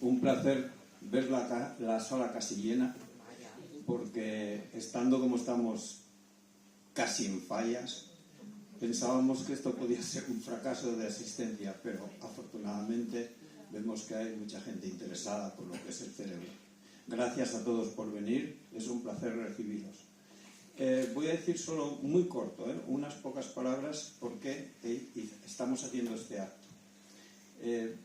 Un placer ver la sala casi llena, porque estando como estamos casi en fallas, pensábamos que esto podía ser un fracaso de asistencia, pero afortunadamente vemos que hay mucha gente interesada por lo que es el cerebro. Gracias a todos por venir, es un placer recibiros. Voy a decir solo muy corto, unas pocas palabras por qué estamos haciendo este acto.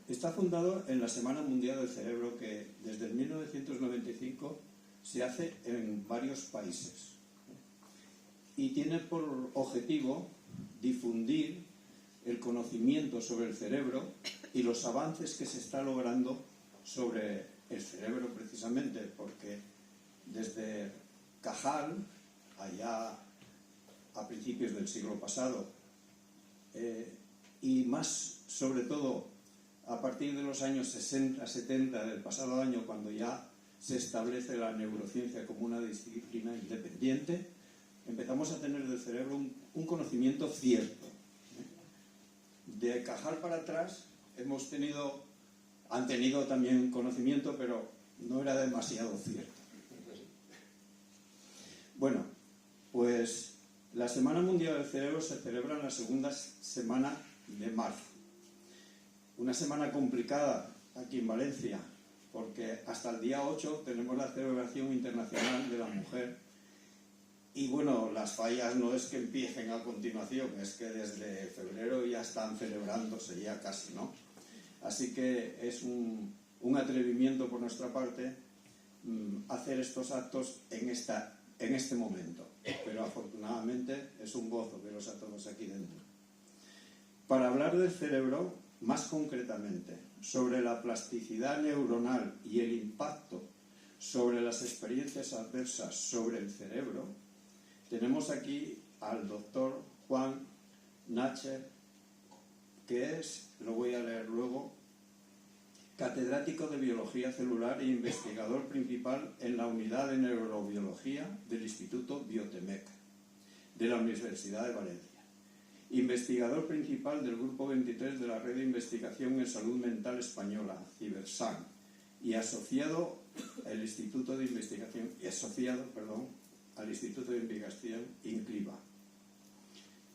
Está fundado en la Semana Mundial del Cerebro, que desde el 1995 se hace en varios países y tiene por objetivo difundir el conocimiento sobre el cerebro y los avances que se está logrando sobre el cerebro, precisamente porque desde Cajal, allá a principios del siglo pasado, y más sobre todo a partir de los años 60-70 del pasado año, cuando ya se establece la neurociencia como una disciplina independiente, empezamos a tener del cerebro un conocimiento cierto. De Cajal para atrás han tenido también conocimiento, pero no era demasiado cierto. Bueno, pues la Semana Mundial del Cerebro se celebra en la segunda semana de marzo. Una semana complicada aquí en Valencia, porque hasta el día 8 tenemos la celebración internacional de la mujer. Y bueno, las fallas no es que empiecen a continuación, es que desde febrero ya están celebrándose, ya casi, ¿no? Así que es un atrevimiento por nuestra parte hacer estos actos en este momento. Pero afortunadamente es un gozo veros a todos aquí dentro. Para hablar del cerebro, más concretamente, sobre la plasticidad neuronal y el impacto sobre las experiencias adversas sobre el cerebro, tenemos aquí al doctor Juan Nacher, que es, lo voy a leer luego, catedrático de Biología Celular e investigador principal en la Unidad de Neurobiología del Instituto Biotemec de la Universidad de Valencia. Investigador principal del Grupo 23 de la Red de Investigación en Salud Mental Española, CiberSan, y asociado al Instituto de Investigación, al Instituto de Investigación INCLIVA.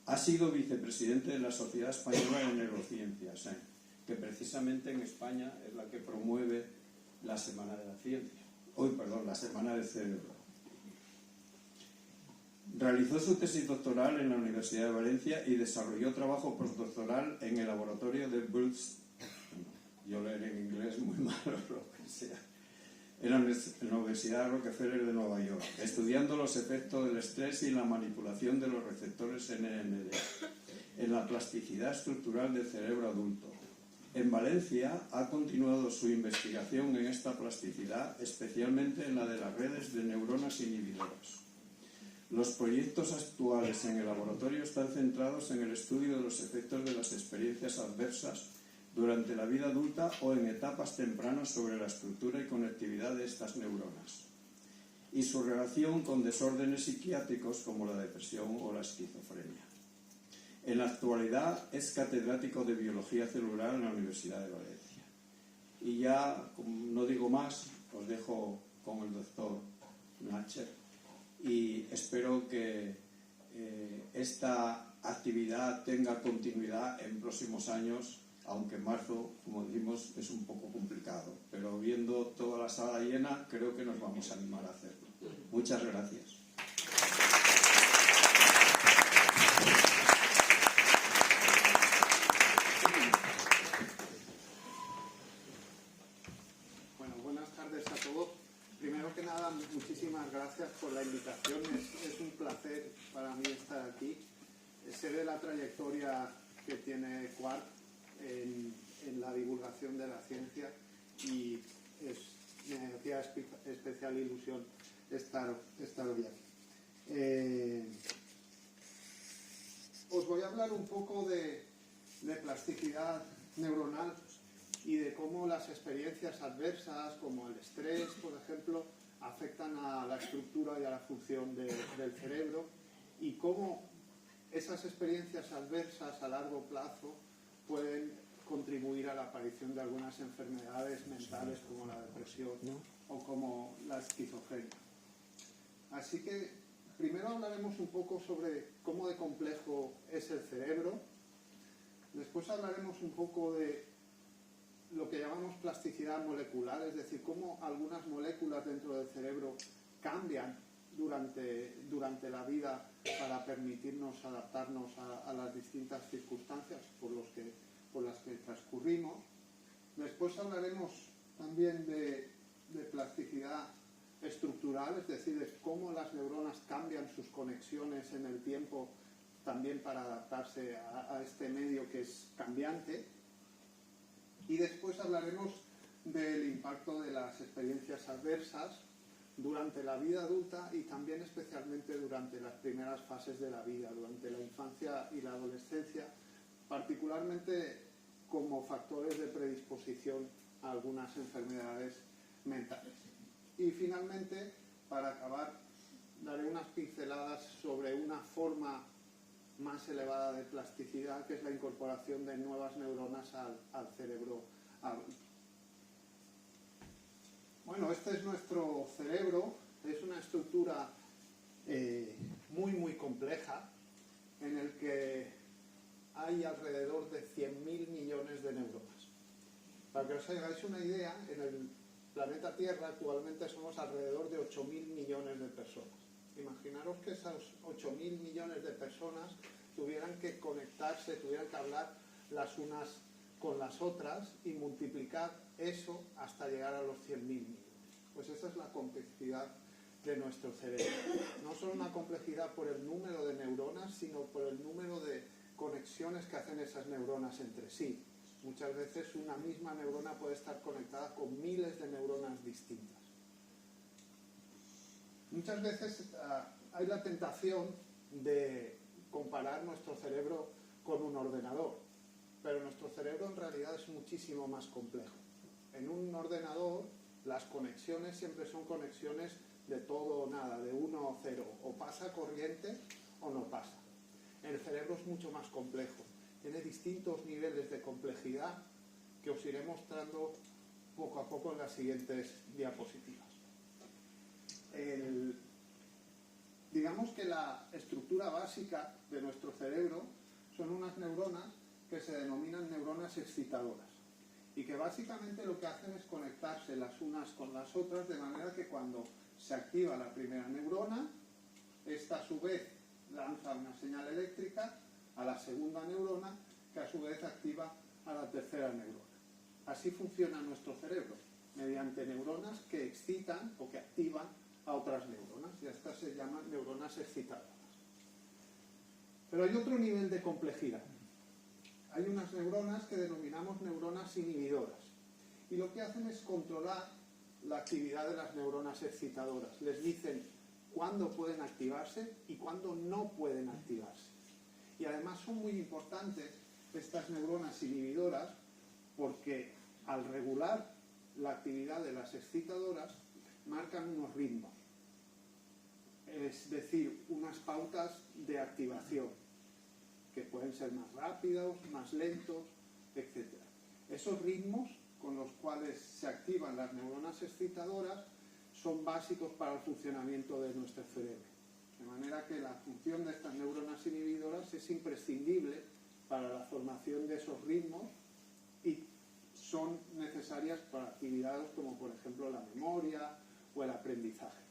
Ha sido vicepresidente de la Sociedad Española de Neurociencias, que precisamente en España es la que promueve la Semana de la Ciencia. La Semana del Cerebro. Realizó su tesis doctoral en la Universidad de Valencia y desarrolló trabajo postdoctoral en el laboratorio de Brooks, yo leeré en inglés muy malo lo que sea, en la Universidad Rockefeller de Nueva York, estudiando los efectos del estrés y la manipulación de los receptores NMD en la plasticidad estructural del cerebro adulto. En Valencia ha continuado su investigación en esta plasticidad, especialmente en la de las redes de neuronas inhibidoras. Los proyectos actuales en el laboratorio están centrados en el estudio de los efectos de las experiencias adversas durante la vida adulta o en etapas tempranas sobre la estructura y conectividad de estas neuronas y su relación con desórdenes psiquiátricos como la depresión o la esquizofrenia. En la actualidad es catedrático de Biología Celular en la Universidad de Valencia. Y ya, no digo más, os dejo con el doctor Nacher y espero que esta actividad tenga continuidad en próximos años, aunque en marzo, como decimos, es un poco complicado, pero viendo toda la sala llena, creo que nos vamos a animar a hacerlo. Muchas gracias. Bueno, buenas tardes a todos. Primero que nada, muchísimas gracias por la invitación. Es un placer para mí estar aquí. Sé de la trayectoria que tiene Quark en la divulgación de la ciencia y me hacía especial ilusión estar hoy aquí. Os voy a hablar un poco de plasticidad neuronal y de cómo las experiencias adversas, como el estrés, por ejemplo, afectan a la estructura y a la función del cerebro, y cómo esas experiencias adversas a largo plazo pueden contribuir a la aparición de algunas enfermedades mentales como la depresión o como la esquizofrenia. Así que primero hablaremos un poco sobre cómo de complejo es el cerebro, después hablaremos un poco de lo que llamamos plasticidad molecular, es decir, cómo algunas moléculas dentro del cerebro cambian durante la vida para permitirnos adaptarnos a las distintas circunstancias por las que transcurrimos. Después hablaremos también de plasticidad estructural, es decir, de cómo las neuronas cambian sus conexiones en el tiempo también para adaptarse a este medio que es cambiante. Y después hablaremos del impacto de las experiencias adversas durante la vida adulta y también especialmente durante las primeras fases de la vida, durante la infancia y la adolescencia, particularmente como factores de predisposición a algunas enfermedades mentales. Y finalmente, para acabar, daré unas pinceladas sobre una forma más elevada de plasticidad, que es la incorporación de nuevas neuronas al cerebro adulto. Bueno, este es nuestro cerebro, es una estructura muy compleja en el que hay alrededor de 100.000 millones de neuronas. Para que os hagáis una idea, en el planeta Tierra actualmente somos alrededor de 8.000 millones de personas. Imaginaros que esas 8.000 millones de personas tuvieran que conectarse, tuvieran que hablar las unas con las otras y multiplicar eso hasta llegar a los 100.000 millones. Pues esa es la complejidad de nuestro cerebro. No solo una complejidad por el número de neuronas, sino por el número de conexiones que hacen esas neuronas entre sí. Muchas veces una misma neurona puede estar conectada con miles de neuronas distintas. Muchas veces hay la tentación de comparar nuestro cerebro con un ordenador, pero nuestro cerebro en realidad es muchísimo más complejo. En un ordenador las conexiones siempre son conexiones de todo o nada, de 1 o 0, o pasa corriente o no pasa. El cerebro es mucho más complejo, tiene distintos niveles de complejidad que os iré mostrando poco a poco en las siguientes diapositivas. Digamos que la estructura básica de nuestro cerebro son unas neuronas que se denominan neuronas excitadoras y que básicamente lo que hacen es conectarse las unas con las otras de manera que cuando se activa la primera neurona, esta a su vez lanza una señal eléctrica a la segunda neurona que a su vez activa a la tercera neurona. Así funciona nuestro cerebro, mediante neuronas que excitan o que activan a otras neuronas, y estas se llaman neuronas excitadoras. Pero hay otro nivel de complejidad. Hay unas neuronas que denominamos neuronas inhibidoras, y lo que hacen es controlar la actividad de las neuronas excitadoras. Les dicen cuándo pueden activarse y cuándo no pueden activarse. Y además son muy importantes estas neuronas inhibidoras porque al regular la actividad de las excitadoras marcan unos ritmos, es decir, unas pautas de activación que pueden ser más rápidos, más lentos, etc. Esos ritmos con los cuales se activan las neuronas excitadoras son básicos para el funcionamiento de nuestro cerebro. De manera que la función de estas neuronas inhibidoras es imprescindible para la formación de esos ritmos y son necesarias para actividades como por ejemplo la memoria o el aprendizaje.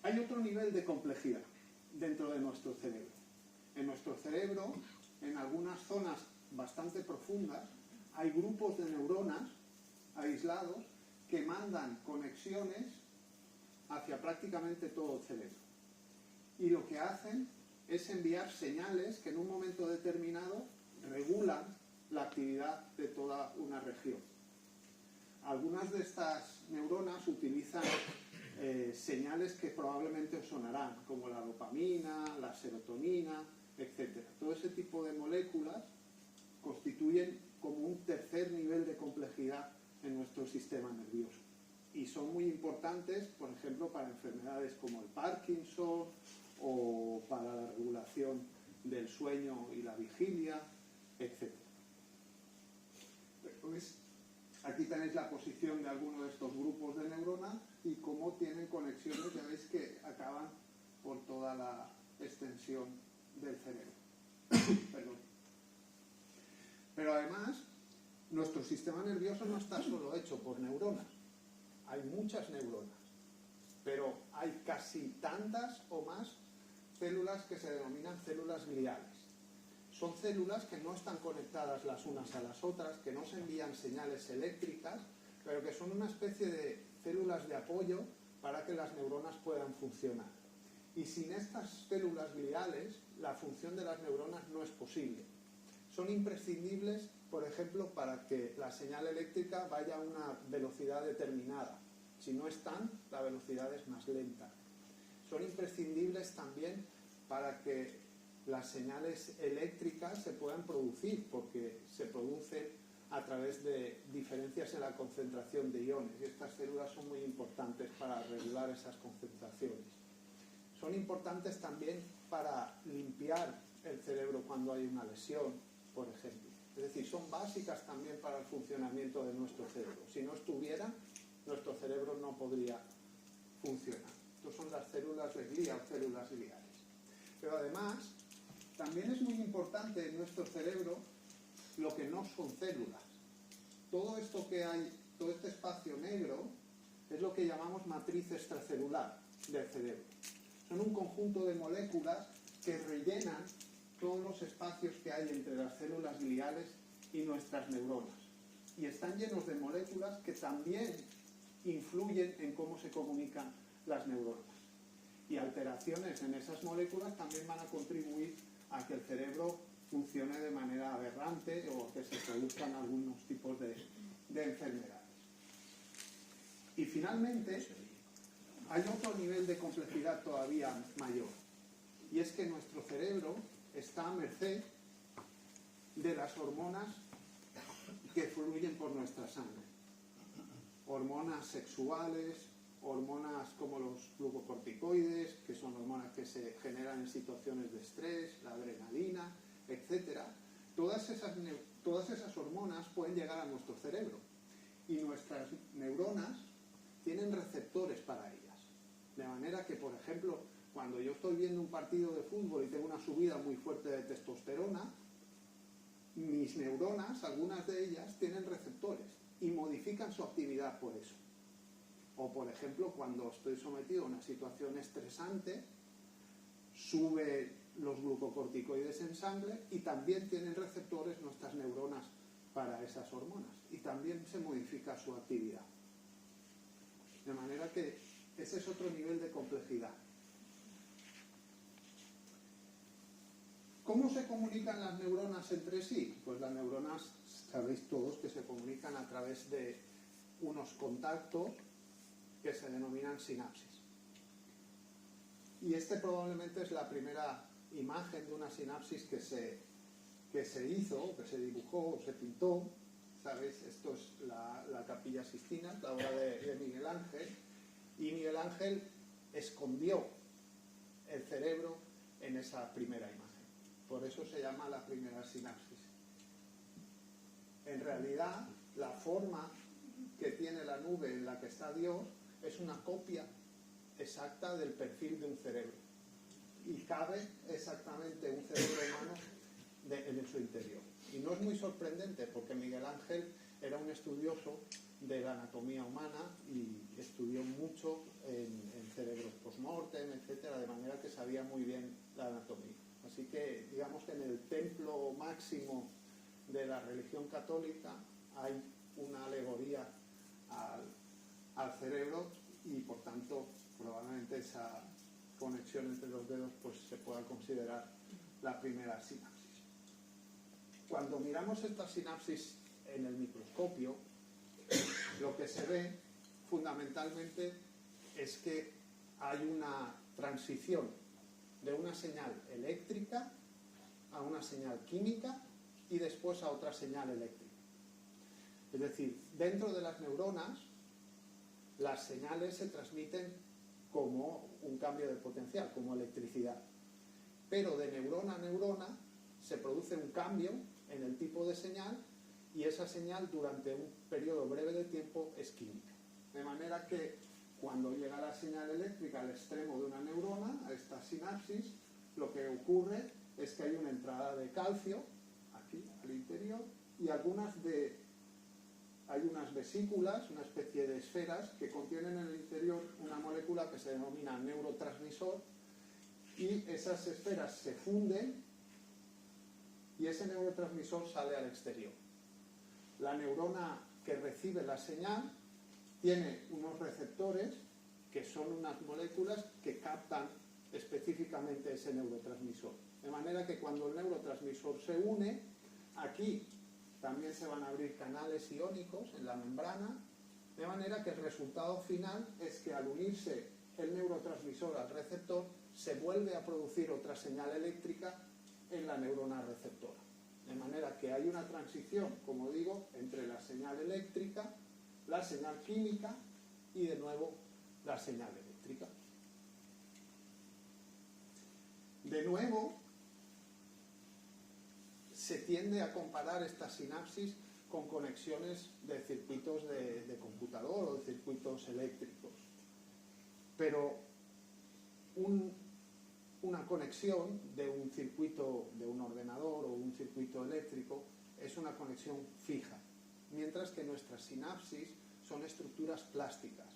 Hay otro nivel de complejidad dentro de nuestro cerebro. En nuestro cerebro, en algunas zonas bastante profundas, hay grupos de neuronas aislados que mandan conexiones hacia prácticamente todo el cerebro. Y lo que hacen es enviar señales que en un momento determinado regulan la actividad de toda una región. Algunas de estas neuronas utilizan señales que probablemente os sonarán, como la dopamina, la serotonina, etc. Todo ese tipo de moléculas constituyen como un tercer nivel de complejidad en nuestro sistema nervioso. Y son muy importantes, por ejemplo, para enfermedades como el Parkinson o para la regulación del sueño y la vigilia, etc. Pues aquí tenéis la posición de alguno de estos grupos de neuronas y cómo tienen conexiones, ya veis que acaban por toda la extensión del cerebro. Perdón. Pero además, nuestro sistema nervioso no está solo hecho por neuronas. Hay muchas neuronas, pero hay casi tantas o más células que se denominan células gliales. Son células que no están conectadas las unas a las otras, que no se envían señales eléctricas, pero que son una especie de células de apoyo para que las neuronas puedan funcionar. Y sin estas células gliales, la función de las neuronas no es posible. Son imprescindibles, por ejemplo, para que la señal eléctrica vaya a una velocidad determinada. Si no están, la velocidad es más lenta. Son imprescindibles también para que las señales eléctricas se puedan producir, porque se producen a través de diferencias en la concentración de iones, y estas células son muy importantes para regular esas concentraciones. Son importantes también para limpiar el cerebro cuando hay una lesión, por ejemplo. Es decir, son básicas también para el funcionamiento de nuestro cerebro. Si no estuvieran, nuestro cerebro no podría funcionar. Estas son las células de glía o células gliales. Pero además, también es muy importante en nuestro cerebro lo que no son células. Todo esto que hay, todo este espacio negro, es lo que llamamos matriz extracelular del cerebro. Son un conjunto de moléculas que rellenan todos los espacios que hay entre las células gliales y nuestras neuronas. Y están llenos de moléculas que también influyen en cómo se comunican las neuronas. Y alteraciones en esas moléculas también van a contribuir a que el cerebro funcione de manera aberrante o que se produzcan algunos tipos de enfermedades. Y finalmente, hay otro nivel de complejidad todavía mayor, y es que nuestro cerebro está a merced de las hormonas que fluyen por nuestra sangre. Hormonas sexuales, hormonas como los glucocorticoides, que son hormonas que se generan en situaciones de estrés, la adrenalina, etc. Todas esas hormonas pueden llegar a nuestro cerebro y nuestras neuronas tienen receptores para ellas. De manera que, por ejemplo, cuando yo estoy viendo un partido de fútbol y tengo una subida muy fuerte de testosterona, mis neuronas, algunas de ellas, tienen receptores y modifican su actividad por eso. O, por ejemplo, cuando estoy sometido a una situación estresante, sube los glucocorticoides en sangre y también tienen receptores nuestras neuronas para esas hormonas. Y también se modifica su actividad. De manera que ese es otro nivel de complejidad. ¿Cómo se comunican las neuronas entre sí? Pues las neuronas, sabéis todos, que se comunican a través de unos contactos que se denominan sinapsis. Y este probablemente es la primera imagen de una sinapsis que se hizo, que se dibujó o se pintó. ¿Sabéis? Esto es la Capilla Sixtina, la obra de Miguel Ángel. Y Miguel Ángel escondió el cerebro en esa primera imagen. Por eso se llama la primera sinapsis. En realidad, la forma que tiene la nube en la que está Dios es una copia exacta del perfil de un cerebro. Y cabe exactamente un cerebro humano en su interior. Y no es muy sorprendente porque Miguel Ángel era un estudioso de la anatomía humana y estudió mucho en cerebros post-mortem, etcétera, de manera que sabía muy bien la anatomía. Así que, digamos que en el templo máximo de la religión católica hay una alegoría al cerebro y, por tanto, probablemente esa conexión entre los dedos pues, se pueda considerar la primera sinapsis. Cuando miramos esta sinapsis en el microscopio, lo que se ve fundamentalmente es que hay una transición de una señal eléctrica a una señal química y después a otra señal eléctrica. Es decir, dentro de las neuronas, las señales se transmiten como un cambio de potencial, como electricidad. Pero de neurona a neurona se produce un cambio en el tipo de señal y esa señal durante un periodo breve de tiempo es química. De manera que cuando llega la señal eléctrica al extremo de una neurona, a esta sinapsis, lo que ocurre es que hay una entrada de calcio aquí al interior y hay unas vesículas, una especie de esferas que contienen en el interior una molécula que se denomina neurotransmisor y esas esferas se funden y ese neurotransmisor sale al exterior. La neurona que recibe la señal tiene unos receptores que son unas moléculas que captan específicamente ese neurotransmisor. De manera que cuando el neurotransmisor se une, aquí también se van a abrir canales iónicos en la membrana, de manera que el resultado final es que al unirse el neurotransmisor al receptor, se vuelve a producir otra señal eléctrica en la neurona receptora. De manera que hay una transición, como digo, entre la señal eléctrica, la señal química y de nuevo la señal eléctrica. De nuevo, se tiende a comparar esta sinapsis con conexiones de circuitos de computador o de circuitos eléctricos. Pero una conexión de un circuito de un ordenador o un circuito eléctrico es una conexión fija, mientras que nuestras sinapsis son estructuras plásticas,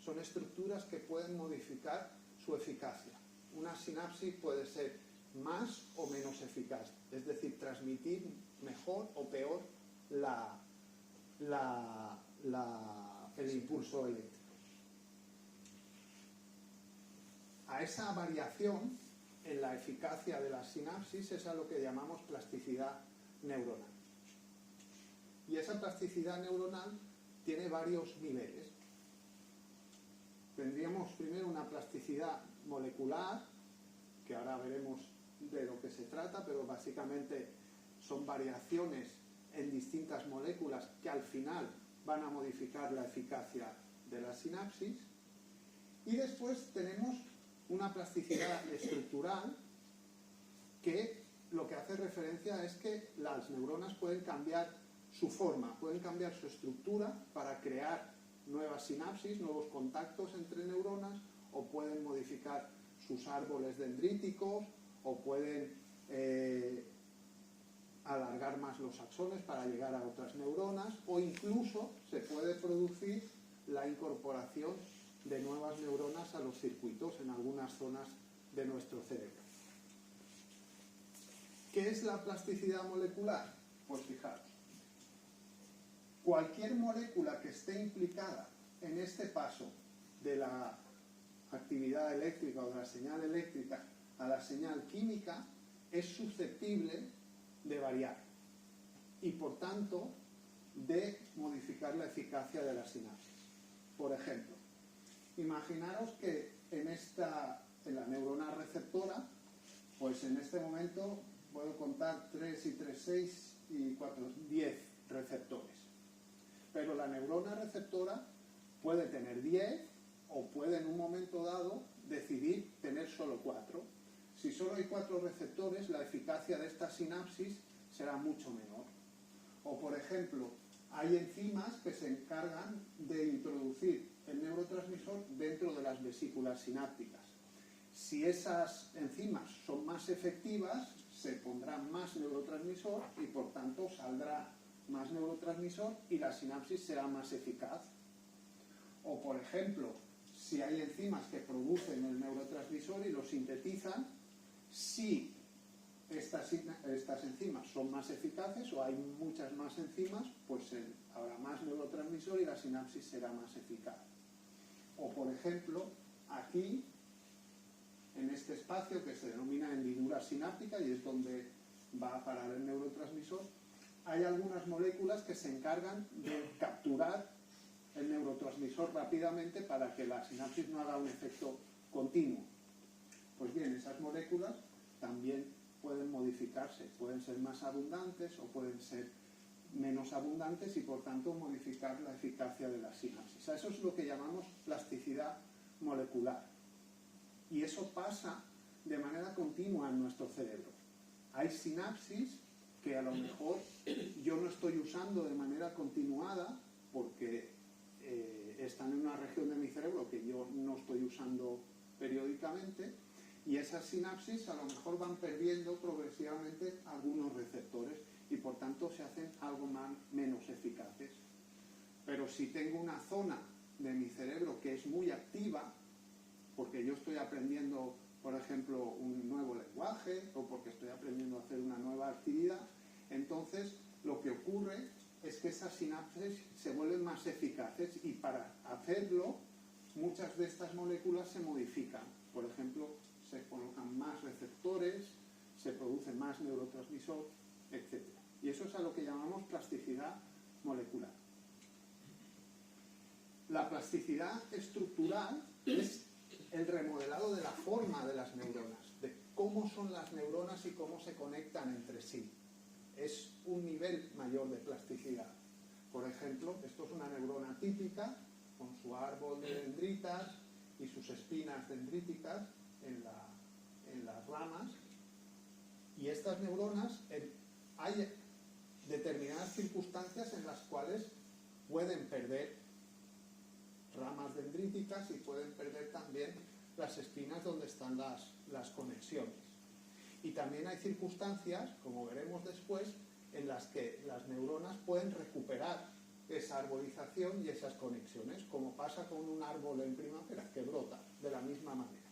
son estructuras que pueden modificar su eficacia. Una sinapsis puede ser más o menos eficaz, es decir, transmitir mejor o peor el impulso eléctrico. A esa variación en la eficacia de la sinapsis es a lo que llamamos plasticidad neuronal. Y esa plasticidad neuronal tiene varios niveles. Tendríamos primero una plasticidad molecular, que ahora veremos de lo que se trata, pero básicamente son variaciones en distintas moléculas que al final van a modificar la eficacia de la sinapsis. Y después tenemos una plasticidad estructural que lo que hace referencia es que las neuronas pueden cambiar su forma, pueden cambiar su estructura para crear nuevas sinapsis, nuevos contactos entre neuronas, o pueden modificar sus árboles dendríticos, o pueden alargar más los axones para llegar a otras neuronas, o incluso se puede producir la incorporación de nuevas neuronas a los circuitos en algunas zonas de nuestro cerebro. ¿Qué es la plasticidad molecular? Pues fijaros, cualquier molécula que esté implicada en este paso de la actividad eléctrica o de la señal eléctrica a la señal química es susceptible de variar y por tanto de modificar la eficacia de la sinapsis. Por ejemplo, imaginaros que en la neurona receptora, pues en este momento puedo contar 3 y 3, 6 y 4, 10 receptores. Pero la neurona receptora puede tener 10 o puede en un momento dado decidir tener solo 4. Si solo hay 4 receptores, la eficacia de esta sinapsis será mucho menor. O por ejemplo, hay enzimas que se encargan de introducir el neurotransmisor dentro de las vesículas sinápticas. Si esas enzimas son más efectivas, se pondrá más neurotransmisor y por tanto saldrá más neurotransmisor y la sinapsis será más eficaz. O por ejemplo, si hay enzimas que producen el neurotransmisor y lo sintetizan, si estas enzimas son más eficaces o hay muchas más enzimas, pues habrá más neurotransmisor y la sinapsis será más eficaz. O por ejemplo, aquí, en este espacio que se denomina hendidura sináptica y es donde va a parar el neurotransmisor, hay algunas moléculas que se encargan de capturar el neurotransmisor rápidamente para que la sinapsis no haga un efecto continuo. Pues bien, esas moléculas también pueden modificarse, pueden ser más abundantes o pueden ser menos abundantes y por tanto modificar la eficacia de la sinapsis. Eso es lo que llamamos plasticidad molecular. Y eso pasa de manera continua en nuestro cerebro. Hay sinapsis que a lo mejor yo no estoy usando de manera continuada porque están en una región de mi cerebro que yo no estoy usando periódicamente, y esas sinapsis a lo mejor van perdiendo progresivamente algunos receptores y por tanto se hacen algo menos eficaces. Pero si tengo una zona de mi cerebro que es muy activa, porque yo estoy aprendiendo, por ejemplo, un nuevo lenguaje o porque estoy aprendiendo a hacer una nueva actividad, entonces lo que ocurre es que esas sinapsis se vuelven más eficaces, y para hacerlo muchas de estas moléculas se modifican. Por ejemplo, se colocan más receptores, se produce más neurotransmisor, etc. Y eso es a lo que llamamos plasticidad molecular. La plasticidad estructural es el remodelado de la forma de las neuronas, de cómo son las neuronas y cómo se conectan entre sí. Es un nivel mayor de plasticidad. Por ejemplo, esto es una neurona típica, con su árbol de dendritas y sus espinas dendríticas en las ramas. Y estas neuronas, hay determinadas circunstancias en las cuales pueden perder ramas dendríticas y pueden perder también las espinas donde están las conexiones. Y también hay circunstancias, como veremos después, en las que las neuronas pueden recuperar esa arbolización y esas conexiones, como pasa con un árbol en primavera, que brota de la misma manera.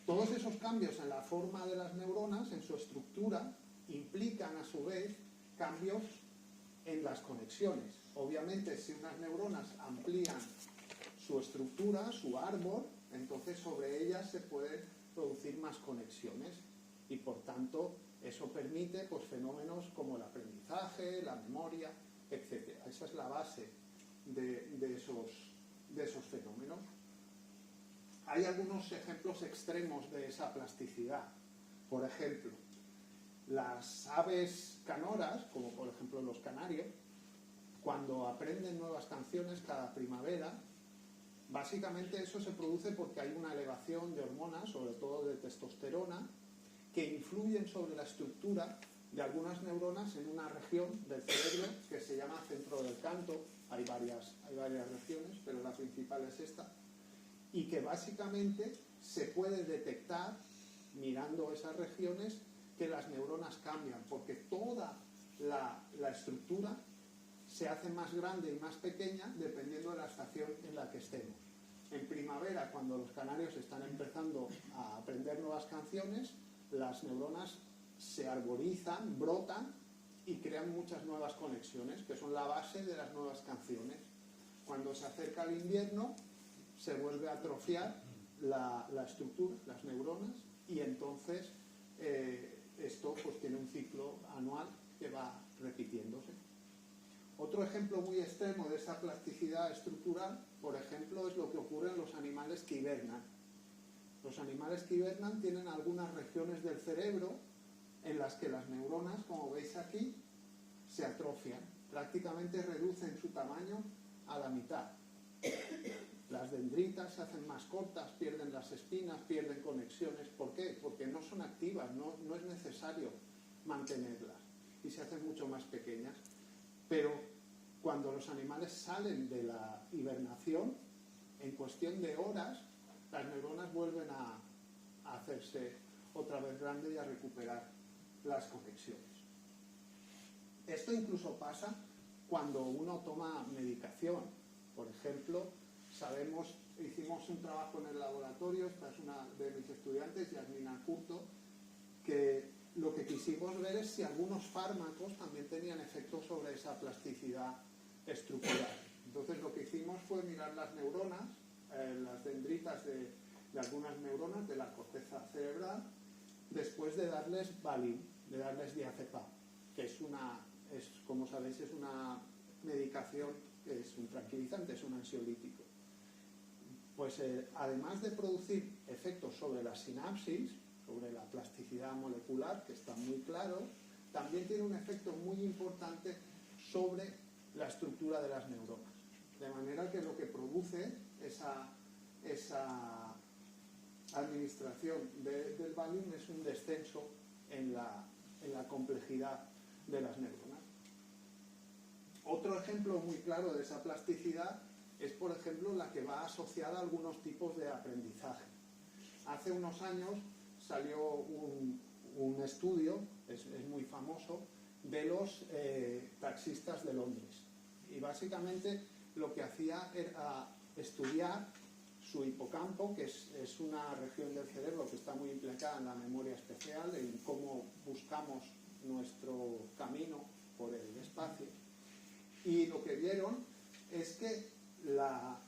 Todos esos cambios en la forma de las neuronas, en su estructura, implican a su vez cambios en las conexiones. Obviamente, si unas neuronas amplían su estructura, su árbol, entonces sobre ellas se pueden producir más conexiones y por tanto eso permite pues, fenómenos como el aprendizaje, la memoria, etc. Esa es la base de esos fenómenos. Hay algunos ejemplos extremos de esa plasticidad. Por ejemplo, las aves canoras, como por ejemplo los canarios, cuando aprenden nuevas canciones cada primavera, básicamente eso se produce porque hay una elevación de hormonas, sobre todo de testosterona, que influyen sobre la estructura de algunas neuronas en una región del cerebro que se llama centro del canto. Hay varias regiones, pero la principal es esta, y que básicamente se puede detectar, mirando esas regiones, que las neuronas cambian, porque toda la estructura se hace más grande y más pequeña dependiendo de la estación en la que estemos. En primavera, cuando los canarios están empezando a aprender nuevas canciones, las neuronas se arborizan, brotan y crean muchas nuevas conexiones, que son la base de las nuevas canciones. Cuando se acerca el invierno, se vuelve a atrofiar la estructura, las neuronas, y entonces esto pues, tiene un ciclo anual que va repitiéndose. Otro ejemplo muy extremo de esa plasticidad estructural, por ejemplo, es lo que ocurre en los animales que hibernan. Los animales que hibernan tienen algunas regiones del cerebro en las que las neuronas, como veis aquí, se atrofian, prácticamente reducen su tamaño a la mitad. Las dendritas se hacen más cortas, pierden las espinas, pierden conexiones. ¿Por qué? Porque no son activas, no es necesario mantenerlas y se hacen mucho más pequeñas. Pero cuando los animales salen de la hibernación, en cuestión de horas, las neuronas vuelven a hacerse otra vez grandes y a recuperar las conexiones. Esto incluso pasa cuando uno toma medicación. Por ejemplo, hicimos un trabajo en el laboratorio, esta es una de mis estudiantes, Yasmina Curto, que lo que quisimos ver es si algunos fármacos también tenían efectos sobre esa plasticidad estructural. Entonces lo que hicimos fue mirar las neuronas, las dendritas de algunas neuronas de la corteza cerebral, después de darles Valium, de darles diazepam, que como sabéis, es una medicación, es un tranquilizante, es un ansiolítico. Pues además de producir efectos sobre la sinapsis, sobre la plasticidad molecular, que está muy claro, también tiene un efecto muy importante sobre la estructura de las neuronas. De manera que lo que produce esa administración del Valium es un descenso en la en la complejidad de las neuronas. Otro ejemplo muy claro de esa plasticidad es, por ejemplo, la que va asociada a algunos tipos de aprendizaje. Hace unos años salió un estudio, es muy famoso, de los taxistas de Londres. Y básicamente lo que hacía era estudiar su hipocampo, que es una región del cerebro que está muy implicada en la memoria especial, en cómo buscamos nuestro camino por el espacio. Y lo que vieron es que la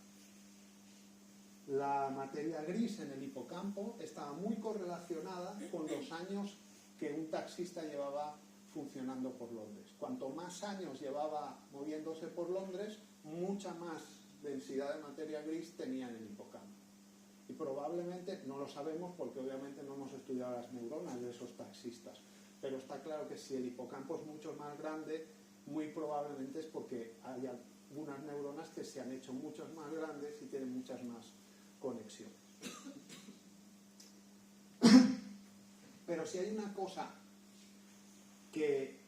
materia gris en el hipocampo estaba muy correlacionada con los años que un taxista llevaba funcionando por Londres. Cuanto más años llevaba moviéndose por Londres, mucha más densidad de materia gris tenía en el hipocampo. Y probablemente, no lo sabemos porque obviamente no hemos estudiado las neuronas de esos taxistas, pero está claro que si el hipocampo es mucho más grande, muy probablemente es porque hay algunas neuronas que se han hecho mucho más grandes y tienen muchas más conexiones. Pero si hay una cosa que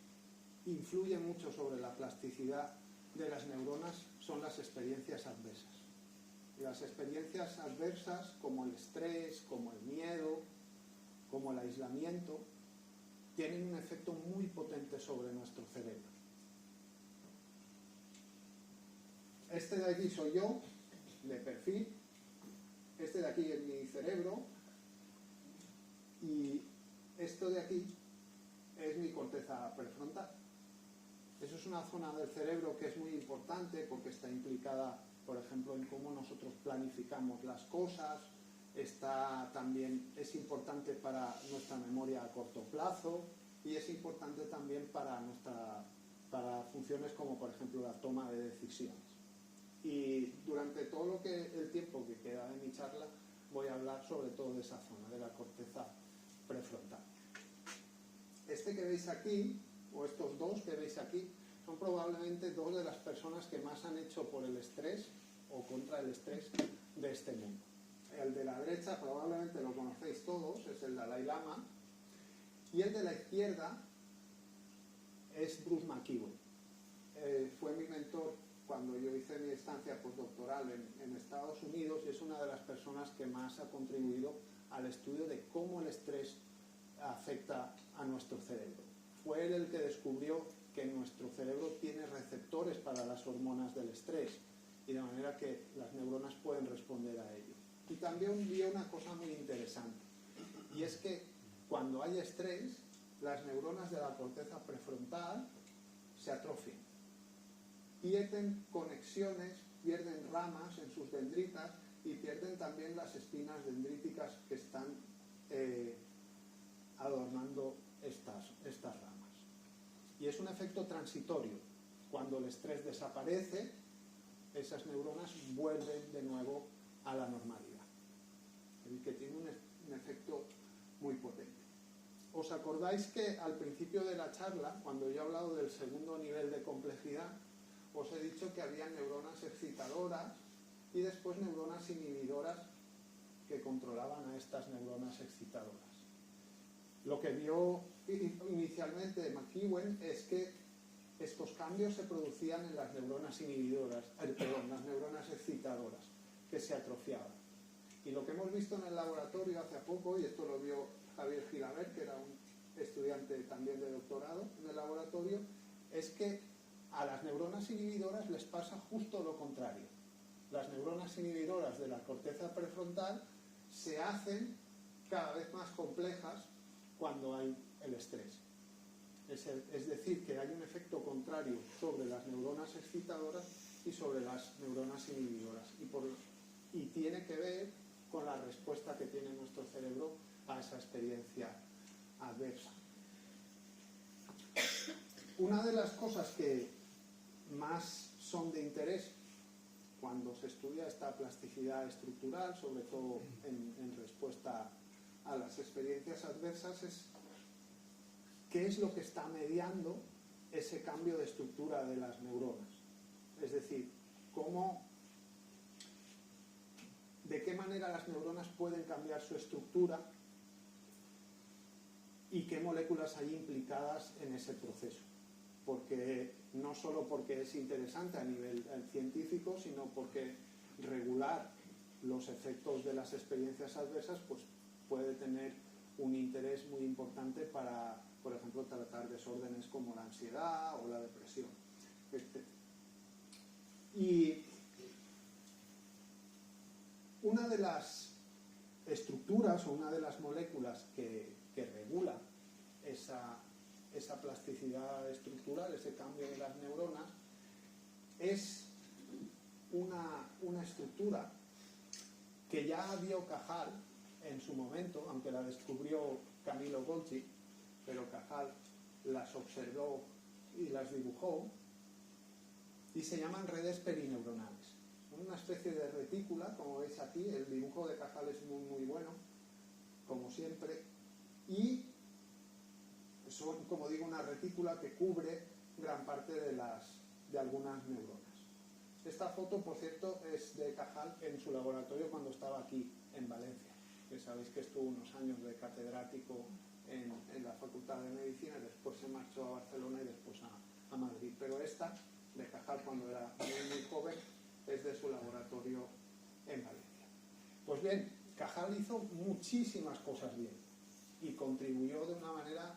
influye mucho sobre la plasticidad de las neuronas, son las experiencias adversas. Las experiencias adversas, como el estrés, como el miedo, como el aislamiento, tienen un efecto muy potente sobre nuestro cerebro. Este de aquí soy yo, de perfil. Este de aquí es mi cerebro. Y esto de aquí es mi corteza prefrontal. Eso es una zona del cerebro que es muy importante porque está implicada, por ejemplo, en cómo nosotros planificamos las cosas. También es importante para nuestra memoria a corto plazo y es importante también para funciones como, por ejemplo, la toma de decisiones. Y durante todo el tiempo que queda de mi charla voy a hablar sobre todo de esa zona, de la corteza prefrontal. Este que veis aquí, o estos dos que veis aquí, son probablemente dos de las personas que más han hecho por el estrés o contra el estrés de este mundo. El de la derecha probablemente lo conocéis todos, es el Dalai Lama, y el de la izquierda es Bruce McEwen. Fue mi mentor cuando yo hice mi estancia postdoctoral en Estados Unidos y es una de las personas que más ha contribuido al estudio de cómo el estrés afecta a nuestro cerebro. Fue él el que descubrió que nuestro cerebro tiene receptores para las hormonas del estrés y de manera que las neuronas pueden responder a ello. Y también vio una cosa muy interesante, y es que cuando hay estrés, las neuronas de la corteza prefrontal se atrofian. Pierden conexiones, pierden ramas en sus dendritas y pierden también las espinas dendríticas que están adornando estas ramas. Y es un efecto transitorio. Cuando el estrés desaparece, esas neuronas vuelven de nuevo a la normalidad. El que tiene un efecto muy potente. ¿Os acordáis que al principio de la charla, cuando yo he hablado del segundo nivel de complejidad, os he dicho que había neuronas excitadoras y después neuronas inhibidoras que controlaban a estas neuronas excitadoras? Lo que vio inicialmente McEwen es que estos cambios se producían en las neuronas las neuronas excitadoras, que se atrofiaban. Y lo que hemos visto en el laboratorio hace poco, y esto lo vio Javier Gilabert, que era un estudiante también de doctorado en el laboratorio, es que a las neuronas inhibidoras les pasa justo lo contrario. Las neuronas inhibidoras de la corteza prefrontal se hacen cada vez más complejas cuando hay el estrés. Es decir, que hay un efecto contrario sobre las neuronas excitadoras y sobre las neuronas inhibidoras. Y tiene que ver con la respuesta que tiene nuestro cerebro a esa experiencia adversa. Una de las cosas que más son de interés cuando se estudia esta plasticidad estructural, sobre todo en respuesta a las experiencias adversas, es qué es lo que está mediando ese cambio de estructura de las neuronas. Es decir, de qué manera las neuronas pueden cambiar su estructura y qué moléculas hay implicadas en ese proceso. Porque no solo porque es interesante a nivel científico, sino porque regular los efectos de las experiencias adversas pues puede tener un interés muy importante para, por ejemplo, tratar desórdenes como la ansiedad o la depresión, etc. Y una de las estructuras o una de las moléculas que regula esa plasticidad estructural, ese cambio de las neuronas, es una estructura que ya vio Cajal en su momento, aunque la descubrió Camillo Golgi, pero Cajal las observó y las dibujó, y se llaman redes perineuronales. Son una especie de retícula, como veis aquí, el dibujo de Cajal es muy, muy bueno, como siempre, y son, como digo, una retícula que cubre gran parte de algunas neuronas. Esta foto, por cierto, es de Cajal en su laboratorio cuando estaba aquí, en Valencia. Que sabéis que estuvo unos años de catedrático en la Facultad de Medicina, después se marchó a Barcelona y después a Madrid. Pero esta, de Cajal, cuando era muy, muy joven, es de su laboratorio en Valencia. Pues bien, Cajal hizo muchísimas cosas bien y contribuyó de una manera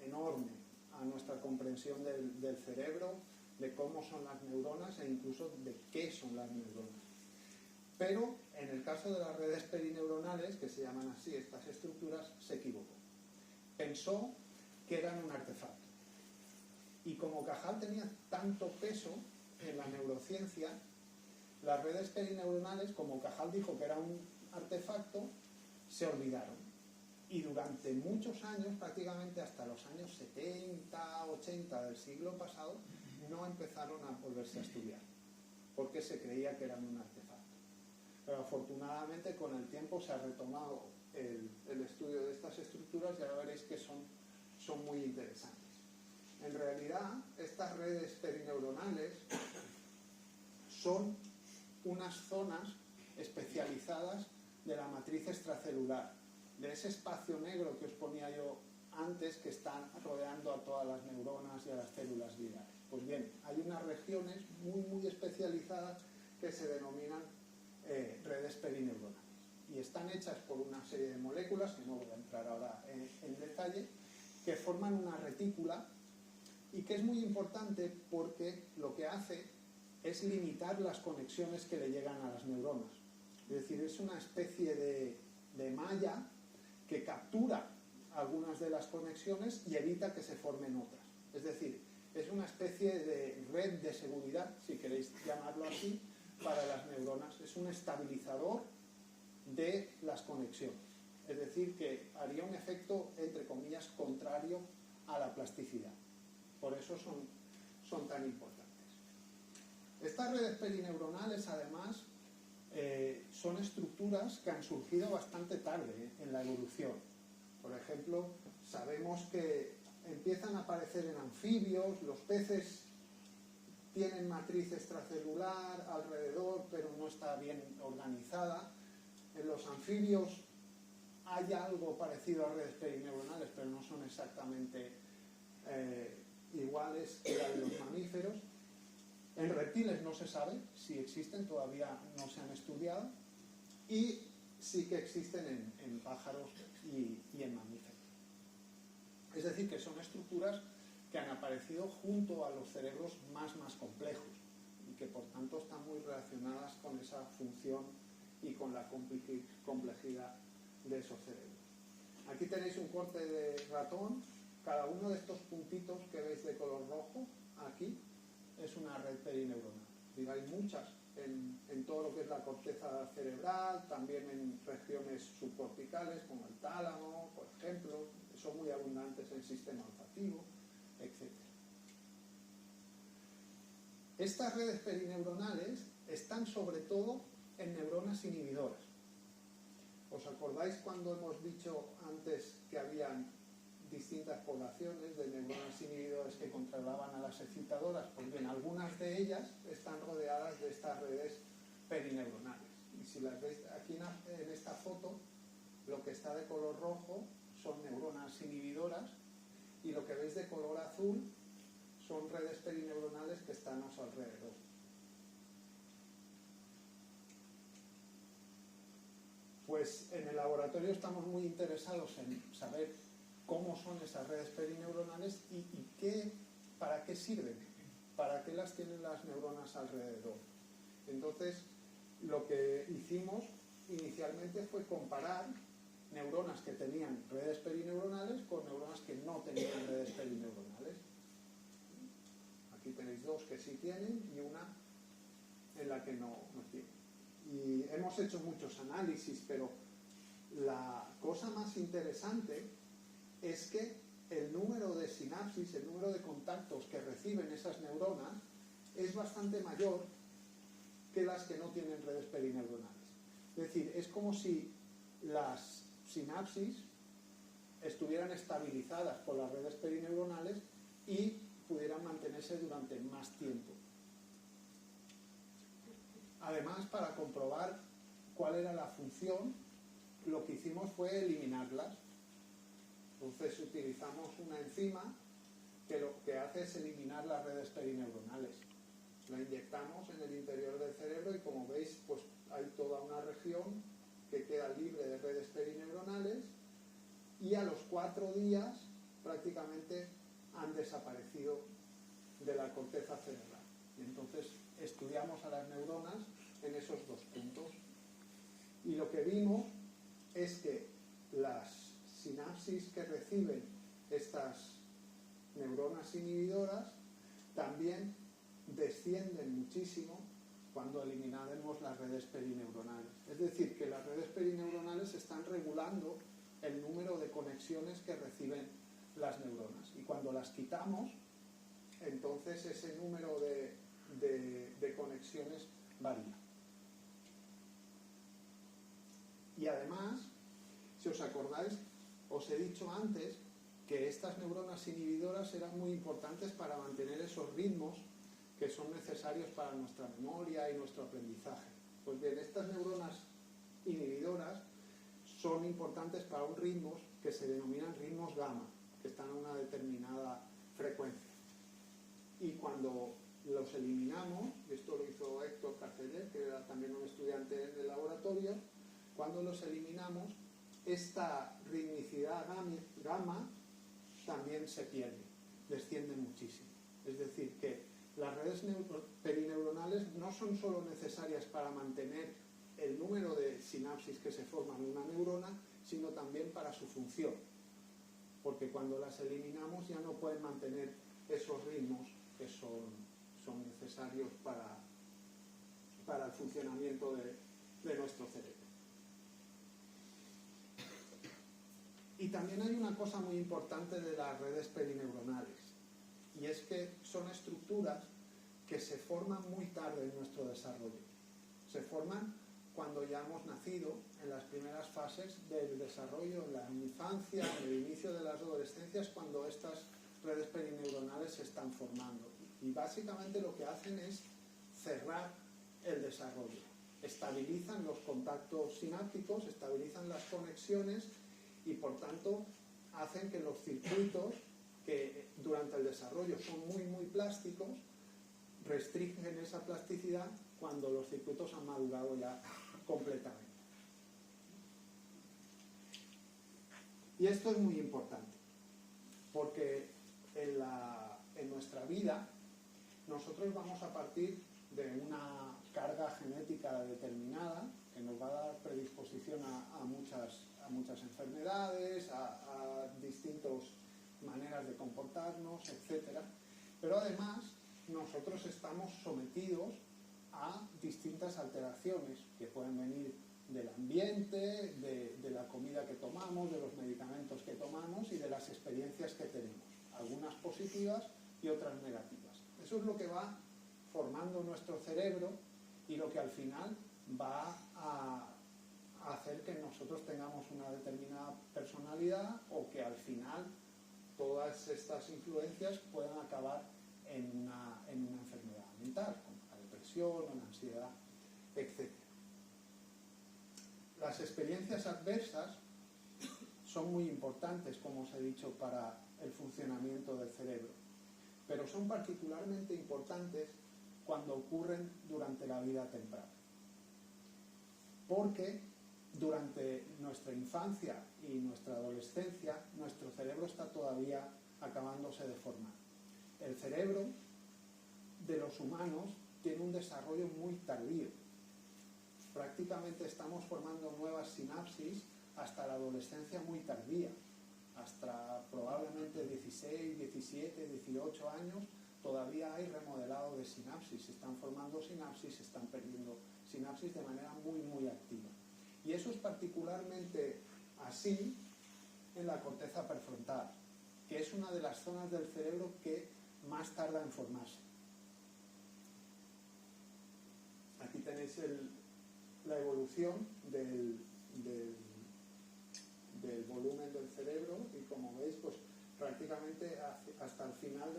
enorme a nuestra comprensión del cerebro, de cómo son las neuronas e incluso de qué son las neuronas. Pero en el caso de las redes perineuronales, que se llaman así estas estructuras, se equivocó. Pensó que eran un artefacto. Y como Cajal tenía tanto peso en la neurociencia, las redes perineuronales, como Cajal dijo que era un artefacto, se olvidaron. Y durante muchos años, prácticamente hasta los años 70, 80 del siglo pasado, no empezaron a volverse a estudiar, porque se creía que eran un artefacto. Pero afortunadamente con el tiempo se ha retomado el estudio de estas estructuras y ahora veréis que son muy interesantes. En realidad, estas redes perineuronales son unas zonas especializadas de la matriz extracelular, de ese espacio negro que os ponía yo antes, que están rodeando a todas las neuronas y a las células gliales. Pues bien, hay unas regiones muy, muy especializadas que se denominan redes perineuronales y están hechas por una serie de moléculas, que no voy a entrar ahora en detalle, que forman una retícula y que es muy importante porque lo que hace es limitar las conexiones que le llegan a las neuronas. Es decir, es una especie de malla que captura algunas de las conexiones y evita que se formen otras. Es decir, es una especie de red de seguridad, si queréis llamarlo así, para las neuronas. Es un estabilizador de las conexiones. Es decir, que haría un efecto, entre comillas, contrario a la plasticidad. Por eso son tan importantes. Estas redes perineuronales, además, son estructuras que han surgido bastante tarde en la evolución. Por ejemplo, sabemos que empiezan a aparecer en anfibios, los peces tienen matriz extracelular alrededor, pero no está bien organizada. En los anfibios hay algo parecido a redes perineuronales, pero no son exactamente iguales que la de los mamíferos. En reptiles no se sabe si existen, todavía no se han estudiado, y sí que existen en pájaros y en mamíferos. Es decir, que son estructuras que han aparecido junto a los cerebros más complejos y que por tanto están muy relacionadas con esa función y con la complejidad de esos cerebros. Aquí tenéis un corte de ratón. Cada uno de estos puntitos que veis de color rojo aquí es una red perineuronal. Hay muchas en todo lo que es la corteza cerebral, también en regiones subcorticales como el tálamo, por ejemplo, que son muy abundantes en el sistema olfativo, etc. Estas redes perineuronales están sobre todo en neuronas inhibidoras. ¿Os acordáis cuando hemos dicho antes que habían distintas poblaciones de neuronas inhibidoras que controlaban a las excitadoras? Pues bien, algunas de ellas están rodeadas de estas redes perineuronales. Y si las veis aquí en esta foto, lo que está de color rojo son neuronas inhibidoras y lo que veis de color azul son redes perineuronales que están a su alrededor. Pues en el laboratorio estamos muy interesados en saber cómo son esas redes perineuronales y para qué sirven, para qué las tienen las neuronas alrededor. Entonces, lo que hicimos inicialmente fue comparar neuronas que tenían redes perineuronales con neuronas que no tenían redes perineuronales. Aquí tenéis dos que sí tienen y una en la que no tiene. Y hemos hecho muchos análisis, pero la cosa más interesante es que el número de sinapsis, el número de contactos que reciben esas neuronas es bastante mayor que las que no tienen redes perineuronales. Es decir, es como si las sinapsis estuvieran estabilizadas por las redes perineuronales y pudieran mantenerse durante más tiempo. Además, para comprobar cuál era la función, lo que hicimos fue eliminarlas. Entonces utilizamos una enzima que lo que hace es eliminar las redes perineuronales. La inyectamos en el interior del cerebro y, como veis, pues hay toda una región que queda libre de redes perineuronales y a los 4 días prácticamente han desaparecido de la corteza cerebral. Y entonces estudiamos a las neuronas en esos dos puntos. Y lo que vimos es que las sinapsis que reciben estas neuronas inhibidoras también descienden muchísimo cuando eliminamos las redes perineuronales. Es decir, que las redes perineuronales están regulando el número de conexiones que reciben las neuronas. Y cuando las quitamos, entonces ese número de conexiones varía. Y además, si os acordáis, os he dicho antes que estas neuronas inhibidoras eran muy importantes para mantener esos ritmos que son necesarios para nuestra memoria y nuestro aprendizaje. Pues bien, estas neuronas inhibidoras son importantes para unos ritmos que se denominan ritmos gamma, que están a una determinada frecuencia. Y cuando los eliminamos, y esto lo hizo Héctor Carceller, que era también un estudiante del laboratorio, cuando los eliminamos, esta ritmicidad gamma también se pierde, desciende muchísimo. Es decir, que las redes perineuronales no son solo necesarias para mantener el número de sinapsis que se forman en una neurona, sino también para su función. Porque cuando las eliminamos ya no pueden mantener esos ritmos que son necesarios para el funcionamiento de nuestro cerebro. Y también hay una cosa muy importante de las redes perineuronales, y es que son estructuras que se forman muy tarde en nuestro desarrollo. Se forman cuando ya hemos nacido, en las primeras fases del desarrollo, en la infancia, en el inicio de las adolescencias, cuando estas redes perineuronales se están formando. Y básicamente lo que hacen es cerrar el desarrollo. Estabilizan los contactos sinápticos, estabilizan las conexiones y, por tanto, hacen que los circuitos, que durante el desarrollo son muy, muy plásticos, restringen esa plasticidad cuando los circuitos han madurado ya completamente. Y esto es muy importante, porque en nuestra vida nosotros vamos a partir de una carga genética determinada que nos va a dar predisposición a muchas enfermedades, a distintas maneras de comportarnos, etc. Pero además nosotros estamos sometidos a distintas alteraciones que pueden venir del ambiente, de la comida que tomamos, de los medicamentos que tomamos y de las experiencias que tenemos, algunas positivas y otras negativas. Eso es lo que va formando nuestro cerebro y lo que al final va a hacer que nosotros tengamos una determinada personalidad o que al final todas estas influencias puedan acabar en una enfermedad mental, como la depresión o la ansiedad, etc. Las experiencias adversas son muy importantes, como os he dicho, para el funcionamiento del cerebro, pero son particularmente importantes cuando ocurren durante la vida temprana, porque durante nuestra infancia y nuestra adolescencia nuestro cerebro está todavía acabándose de formar. El cerebro de los humanos tiene un desarrollo muy tardío. Prácticamente estamos formando nuevas sinapsis hasta la adolescencia muy tardía, hasta probablemente 16, 17, 18 años, todavía hay remodelado de sinapsis, se están formando sinapsis, se están perdiendo sinapsis de manera muy, muy activa. Y eso es particularmente así en la corteza prefrontal, que es una de las zonas del cerebro que más tarda en formarse. Aquí tenéis la evolución del volumen del cerebro y como veis, pues prácticamente hasta el final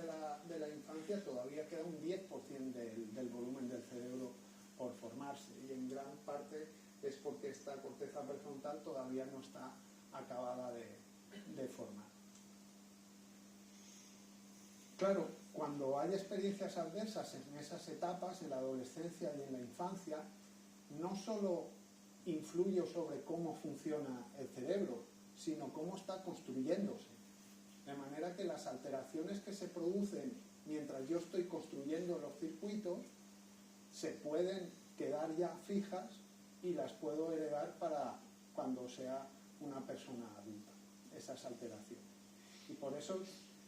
de la infancia todavía queda un 10% del volumen del cerebro por formarse, y en gran parte es porque esta corteza prefrontal todavía no está acabada de formar. Claro, cuando hay experiencias adversas en esas etapas, en la adolescencia y en la infancia, no solo influye sobre cómo funciona el cerebro, sino cómo está construyéndose. De manera que las alteraciones que se producen mientras yo estoy construyendo los circuitos se pueden quedar ya fijas y las puedo heredar para cuando sea una persona adulta, esas alteraciones. Y por eso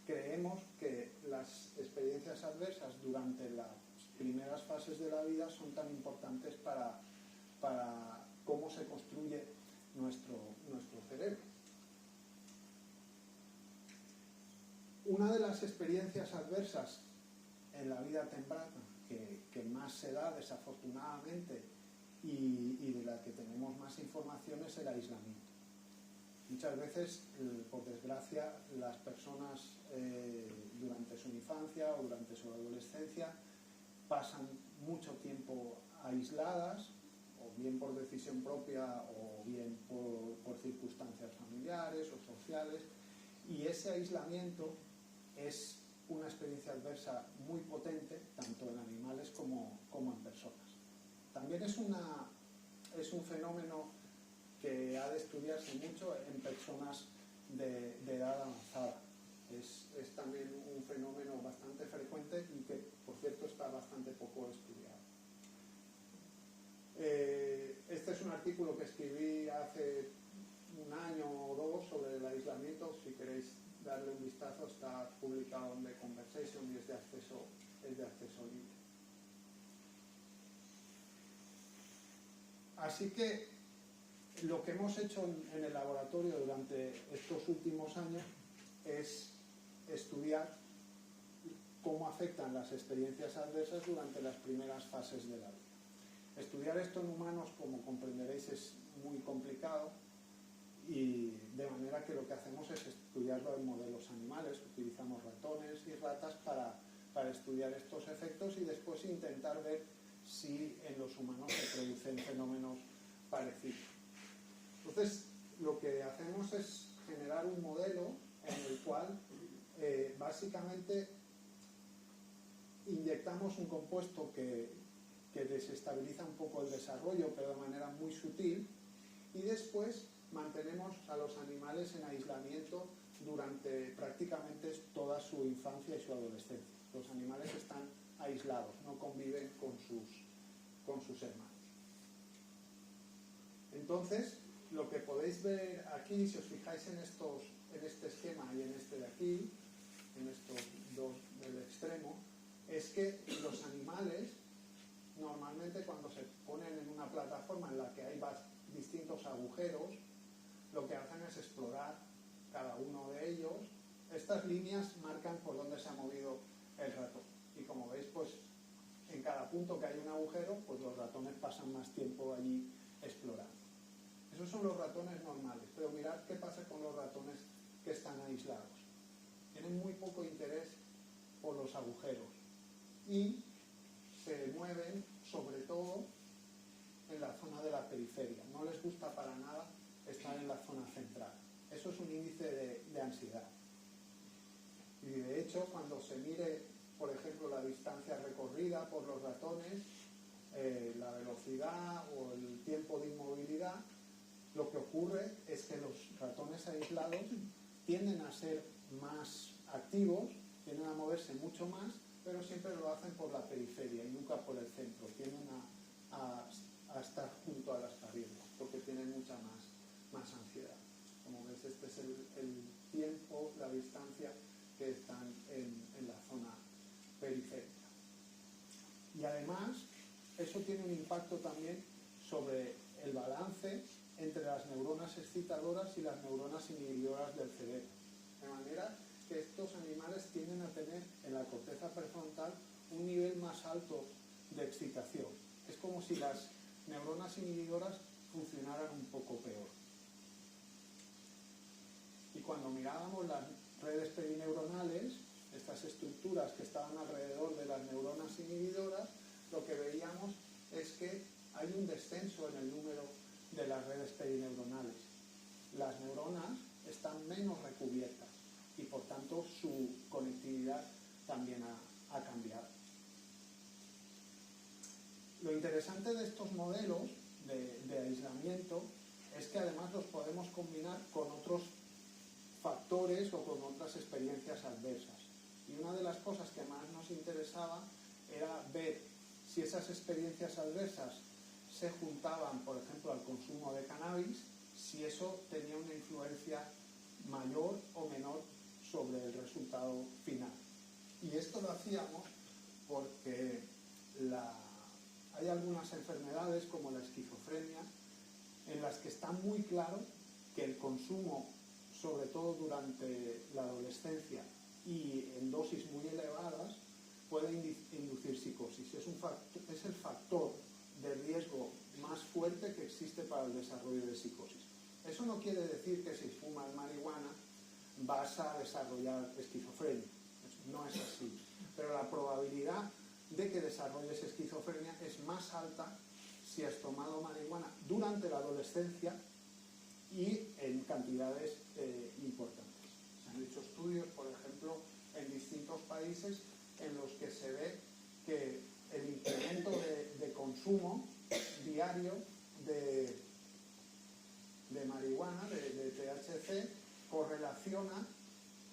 creemos que las experiencias adversas durante las primeras fases de la vida son tan importantes para cómo se construye nuestro cerebro. Una de las experiencias adversas en la vida temprana que más se da, desafortunadamente, y de la que tenemos más información es el aislamiento. Muchas veces, por desgracia, las personas durante su infancia o durante su adolescencia pasan mucho tiempo aisladas, o bien por decisión propia o bien por circunstancias familiares o sociales, y ese aislamiento es una experiencia adversa muy potente, tanto en animales como en personas. También es un fenómeno que ha de estudiarse mucho en personas de edad avanzada. Es también un fenómeno bastante frecuente y que, por cierto, está bastante poco estudiado. Este es un artículo que escribí hace un año o dos sobre el aislamiento. Si queréis darle un vistazo, está publicado en The Conversation y es de acceso libre. Así que lo que hemos hecho en el laboratorio durante estos últimos años es estudiar cómo afectan las experiencias adversas durante las primeras fases de la vida. Estudiar esto en humanos, como comprenderéis, es muy complicado, y de manera que lo que hacemos es estudiarlo en modelos animales. Utilizamos ratones y ratas para estudiar estos efectos y después intentar ver si en los humanos se producen fenómenos parecidos. Entonces, lo que hacemos es generar un modelo en el cual básicamente inyectamos un compuesto que desestabiliza un poco el desarrollo, pero de manera muy sutil, y después mantenemos a los animales en aislamiento durante prácticamente toda su infancia y su adolescencia. Los animales están aislados, no conviven con sus hermanos. Entonces, lo que podéis ver aquí, si os fijáis en este esquema y en este de aquí, en estos dos del extremo, es que los animales, normalmente cuando se ponen en una plataforma en la que hay distintos agujeros, lo que hacen es explorar cada uno de ellos. Estas líneas marcan por dónde se ha movido el ratón. Y como veis, pues en cada punto que hay un agujero, pues los ratones pasan más tiempo allí explorando. Esos son los ratones normales, pero mirad qué pasa con los ratones que están aislados. Tienen muy poco interés por los agujeros y se mueven sobre todo en la zona de la periferia. No les gusta para nada estar en la zona central. eso es un índice de ansiedad. Y de hecho, cuando se mire, por ejemplo, la distancia recorrida por los ratones, la velocidad o el tiempo de inmovilidad, lo que ocurre es que los ratones aislados tienden a ser más activos, tienden a moverse mucho más, pero siempre lo hacen por la periferia y nunca por el centro. Tienden a estar junto a las paredes porque tienen mucha más ansiedad. Como ves, este es el tiempo, la distancia que están en la zona periférica. Y además, eso tiene un impacto también sobre el balance entre las neuronas excitadoras y las neuronas inhibidoras del cerebro. De manera que estos animales tienden a tener en la corteza prefrontal un nivel más alto de excitación. Es como si las neuronas inhibidoras funcionaran un poco peor. Y cuando mirábamos las redes perineuronales, estas estructuras que estaban alrededor de las neuronas inhibidoras, lo que veíamos es que hay un descenso en el número de las redes perineuronales. Las neuronas están menos recubiertas y por tanto su conectividad también ha cambiado. Lo interesante de estos modelos de aislamiento es que además los podemos combinar con otros factores o con otras experiencias adversas. Y una de las cosas que más nos interesaba era ver si esas experiencias adversas se juntaban, por ejemplo, al consumo de cannabis, si eso tenía una influencia mayor o menor sobre el resultado final. Y esto lo hacíamos porque hay algunas enfermedades como la esquizofrenia en las que está muy claro que el consumo, sobre todo durante la adolescencia y en dosis muy elevadas, puede inducir psicosis. Es el factor de riesgo más fuerte que existe para el desarrollo de psicosis. Eso no quiere decir que si fumas marihuana vas a desarrollar esquizofrenia. No es así. Pero la probabilidad de que desarrolles esquizofrenia es más alta si has tomado marihuana durante la adolescencia y en cantidades importantes. Se han hecho estudios, por ejemplo, en distintos países en los que se ve que el incremento de consumo diario de marihuana, de THC, correlaciona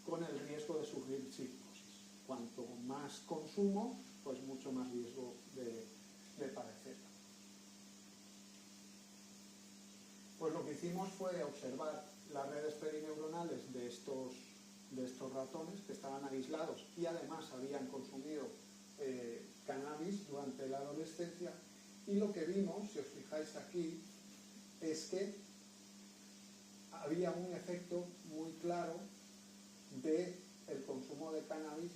con el riesgo de sufrir psicosis. Cuanto más consumo, pues mucho más riesgo de padecerla. Pues lo que hicimos fue observar las redes perineuronales de estos ratones que estaban aislados y además habían consumido cannabis durante la adolescencia, y lo que vimos, si os fijáis aquí, es que había un efecto muy claro del consumo de cannabis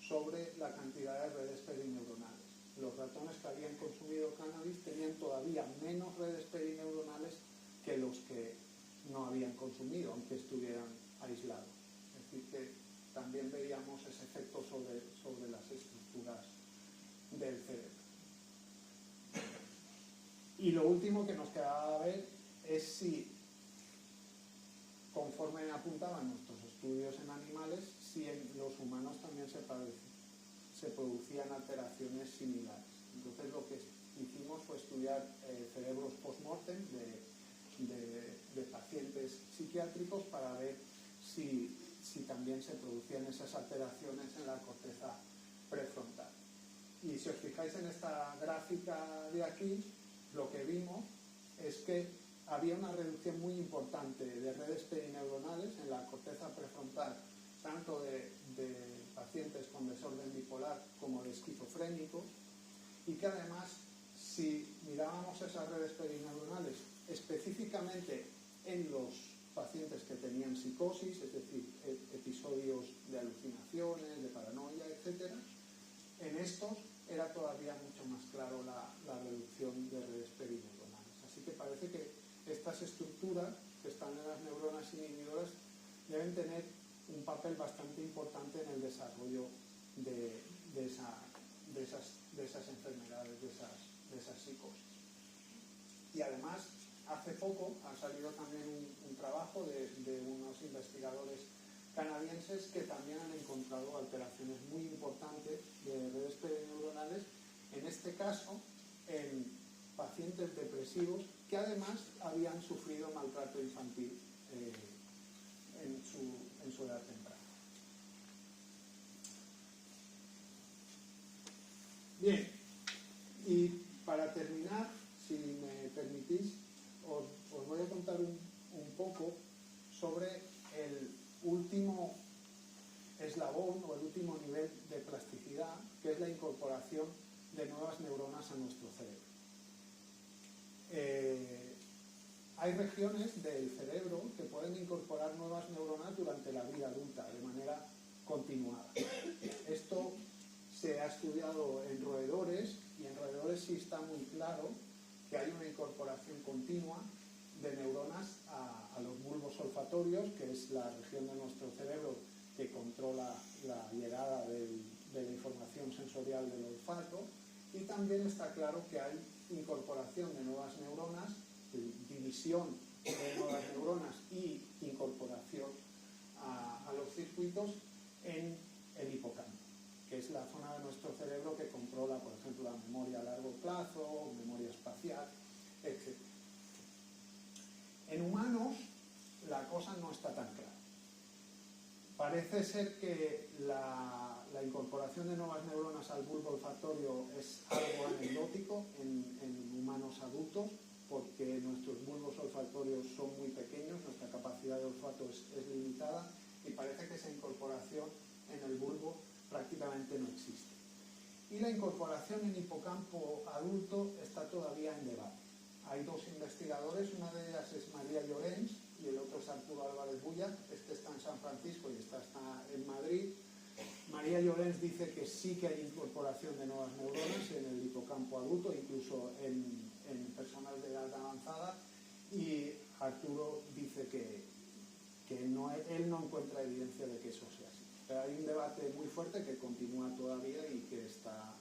sobre la cantidad de redes perineuronales. Los ratones que habían consumido cannabis tenían todavía menos redes perineuronales que los que no habían consumido, aunque estuvieran aislados. Es decir, que también veíamos ese efecto sobre las estructuras del cerebro. Y lo último que nos quedaba ver es si, conforme apuntaban nuestros estudios en animales, si en los humanos también se producían alteraciones similares. Entonces lo que hicimos fue estudiar cerebros post-mortem de pacientes psiquiátricos para ver si también se producían esas alteraciones en la corteza prefrontal. Y si os fijáis en esta gráfica de aquí, lo que vimos es que había una reducción muy importante de redes perineuronales en la corteza prefrontal, tanto de pacientes con desorden bipolar como de esquizofrénicos, y que además, si mirábamos esas redes perineuronales específicamente en los pacientes que tenían psicosis, es decir, episodios de alucinaciones, de paranoia, etc., en estos era todavía mucho más claro la reducción de redes perineuronales. Así que parece que estas estructuras que están en las neuronas inhibidoras deben tener un papel bastante importante en el desarrollo de esas enfermedades, de esas psicosis. Y además, hace poco ha salido también un trabajo de unos investigadores canadienses que también han encontrado alteraciones muy importantes de redes perineuronales, en este caso en pacientes depresivos que además habían sufrido maltrato infantil en su edad temprana. Bien, y para terminar, si me permitís, os voy a contar un poco sobre el último eslabón o el último nivel de plasticidad, que es la incorporación de nuevas neuronas a nuestro cerebro. Hay regiones del cerebro que pueden incorporar nuevas neuronas durante la vida adulta, de manera continuada. Esto se ha estudiado en roedores, y en roedores sí está muy claro que hay una incorporación continua de neuronas a los bulbos olfatorios, que es la región de nuestro cerebro que controla la llegada de la información sensorial del olfato, y también está claro que hay incorporación de nuevas neuronas, división de nuevas neuronas y incorporación a los circuitos en el hipocampo, que es la zona de nuestro cerebro que controla, por ejemplo, la memoria a largo plazo, memoria espacial, etc. En humanos la cosa no está tan clara. Parece ser que la incorporación de nuevas neuronas al bulbo olfatorio es algo anecdótico en humanos adultos, porque nuestros bulbos olfatorios son muy pequeños, nuestra capacidad de olfato es limitada, y parece que esa incorporación en el bulbo prácticamente no existe. Y la incorporación en hipocampo adulto está todavía en debate. Hay dos investigadores, una de ellas es María Llorens y el otro es Arturo Álvarez Bulla. Este está en San Francisco y esta está en Madrid. María Llorens dice que sí que hay incorporación de nuevas neuronas en el hipocampo adulto, incluso en personas de edad avanzada, y Arturo dice que él no encuentra evidencia de que eso sea así. Pero hay un debate muy fuerte que continúa todavía y que está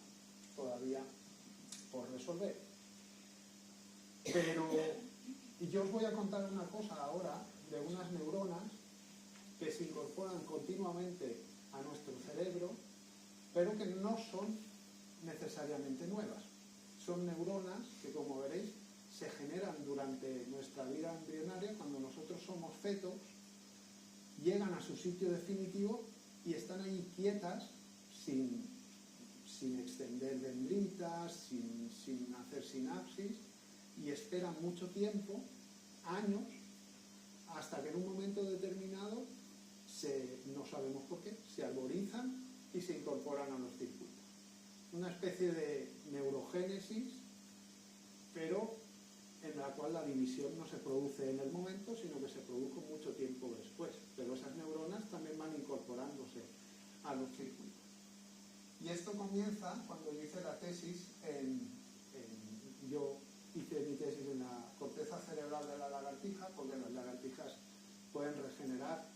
todavía por resolver. Pero yo os voy a contar una cosa ahora de unas neuronas que se incorporan continuamente a nuestro cerebro, pero que no son necesariamente nuevas. Son neuronas que, como veréis, se generan durante nuestra vida embrionaria. Cuando nosotros somos fetos, llegan a su sitio definitivo y están ahí quietas, sin extender dendritas, sin hacer sinapsis, y esperan mucho tiempo, años, hasta que en un momento determinado, no sabemos por qué, se arborizan y se incorporan a los circuitos. Una especie de neurogénesis, pero en la cual la división no se produce en el momento, sino que se produce mucho tiempo después. Pero esas neuronas también van incorporándose a los circuitos. Y esto comienza cuando yo hice la tesis yo hice mi tesis en la corteza cerebral de la lagartija, porque las lagartijas pueden regenerar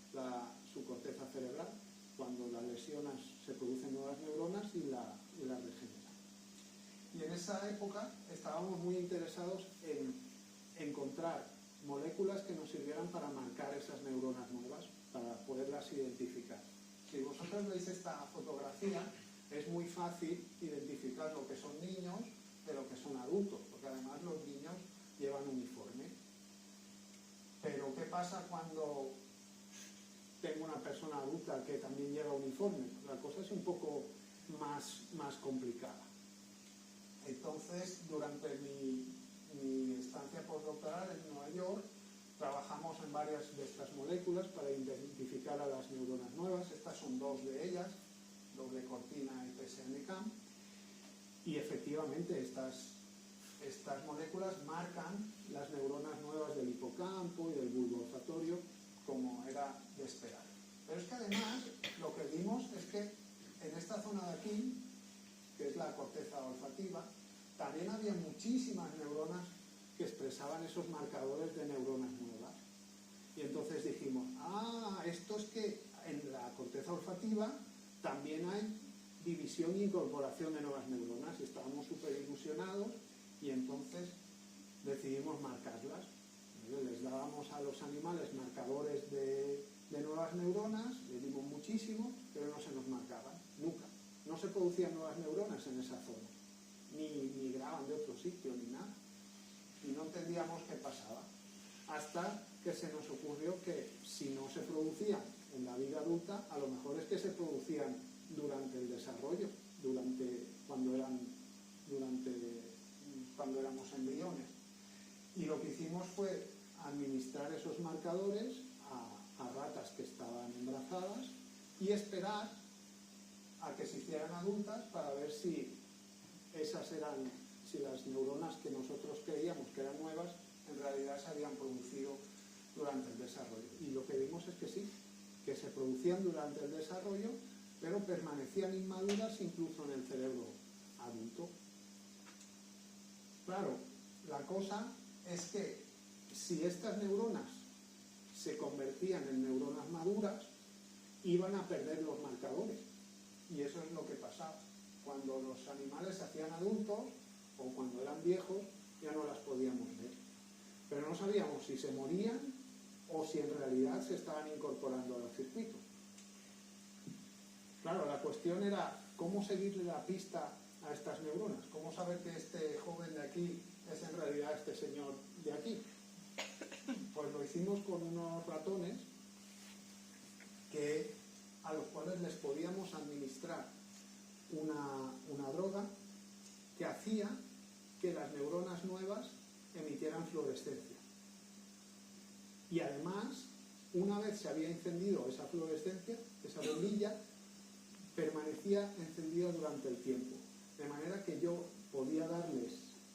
su corteza cerebral. Cuando la lesionas se producen nuevas neuronas y la regeneran. Y en esa época estábamos muy interesados en encontrar moléculas que nos sirvieran para marcar esas neuronas nuevas, para poderlas identificar. Si vosotros veis esta fotografía, es muy fácil identificar lo que son niños de lo que son adultos, porque además los niños llevan uniforme. Pero ¿qué pasa cuando tengo una persona adulta que también lleva uniforme? La cosa es un poco más complicada. Entonces, durante mi estancia postdoctoral en Nueva York, trabajamos en varias de estas moléculas para identificar a las neuronas nuevas. Estas son dos de ellas, doble cortina y PSMK, y efectivamente estas moléculas marcan las neuronas nuevas del hipocampo y del bulbo olfatorio, como era de esperar. Pero es que además lo que vimos es que en esta zona de aquí, que es la corteza olfativa, también había muchísimas neuronas que expresaban esos marcadores de neuronas nuevas. Y entonces dijimos, esto es que en la corteza olfativa también hay división e incorporación de nuevas neuronas. Estábamos súper ilusionados y entonces decidimos marcarlas. Les dábamos a los animales marcadores de de nuevas neuronas, le dimos muchísimo, pero no se nos marcaban, nunca. No se producían nuevas neuronas en esa zona, ni migraban de otro sitio, ni nada. Y no entendíamos qué pasaba. Hasta que se nos ocurrió que si no se producían en la vida adulta, a lo mejor es que se producían durante el desarrollo, cuando éramos embriones. Y lo que hicimos fue administrar esos marcadores a ratas que estaban embarazadas y esperar a que se hicieran adultas para ver si las neuronas que nosotros creíamos que eran nuevas en realidad se habían producido durante el desarrollo. Y lo que vimos es que sí, que se producían durante el desarrollo, pero permanecían inmaduras incluso en el cerebro adulto. Claro, la cosa es que si estas neuronas se convertían en neuronas maduras, iban a perder los marcadores. Y eso es lo que pasaba. Cuando los animales se hacían adultos o cuando eran viejos, ya no las podíamos ver. Pero no sabíamos si se morían o si en realidad se estaban incorporando al circuito. Claro, la cuestión era cómo seguirle la pista a estas neuronas, cómo saber que este joven de aquí es en realidad este señor de aquí. Pues lo hicimos con unos ratones a los cuales les podíamos administrar una droga que hacía que las neuronas nuevas emitieran fluorescencia. Y además, una vez se había encendido esa fluorescencia, esa bombilla, permanecía encendida durante el tiempo. De manera que yo podía darles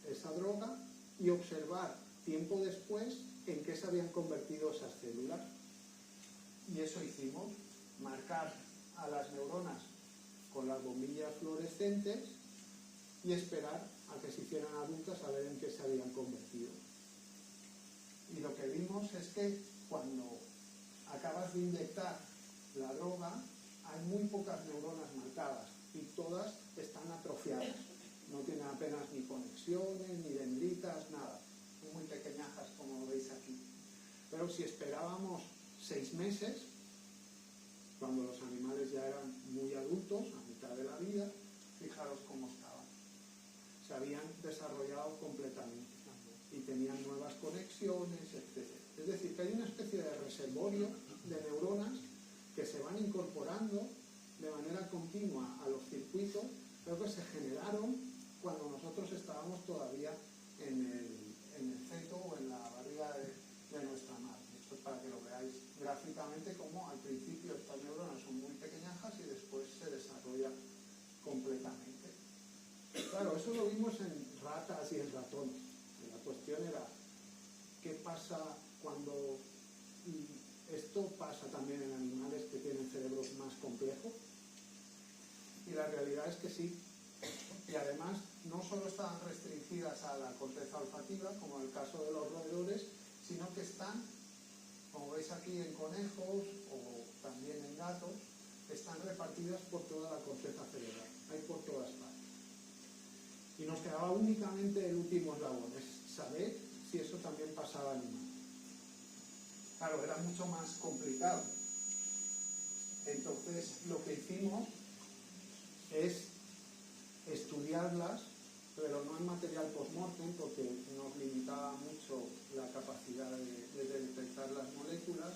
esa droga y observar tiempo después en qué se habían convertido esas células. Y eso hicimos, marcar a las neuronas con las bombillas fluorescentes y esperar a que se hicieran adultas a ver en qué se habían convertido. Y lo que vimos es que cuando acabas de inyectar la droga, hay muy pocas neuronas marcadas y todas están atrofiadas. No tienen apenas ni conexiones, ni dendritas, nada. Son muy pequeñajas, como veis aquí. Pero si esperábamos 6 meses, cuando los animales ya eran muy adultos, a mitad de la vida, fijaros cómo estaban. Se habían desarrollado completamente y tenían nuevas conexiones, etc. Es decir, que hay una especie de reservorio de neuronas que se van incorporando de manera continua a los circuitos, pero que se generaron cuando nosotros estábamos todavía en el feto o en la barriga de nuestra madre. Esto es para que lo veáis gráficamente, como al principio estas neuronas son muy pequeñajas y después se desarrolla completamente. Claro, eso lo vimos en ratas y en ratones. La cuestión era, ¿qué pasa cuando esto pasa también en animales que tienen cerebros más complejos? Y la realidad es que sí. Y además, no solo estaban restringidas a la corteza olfativa, como en el caso de los roedores, sino que están, como veis aquí, en conejos o también en gatos, están repartidas por toda la corteza cerebral. Hay por todas partes. Y nos quedaba únicamente el último eslabón, es saber si eso también pasaba en humanos. Claro, era mucho más complicado. Entonces, lo que hicimos es estudiarlas, pero no en material post-mortem, porque nos limitaba mucho la capacidad de detectar las moléculas,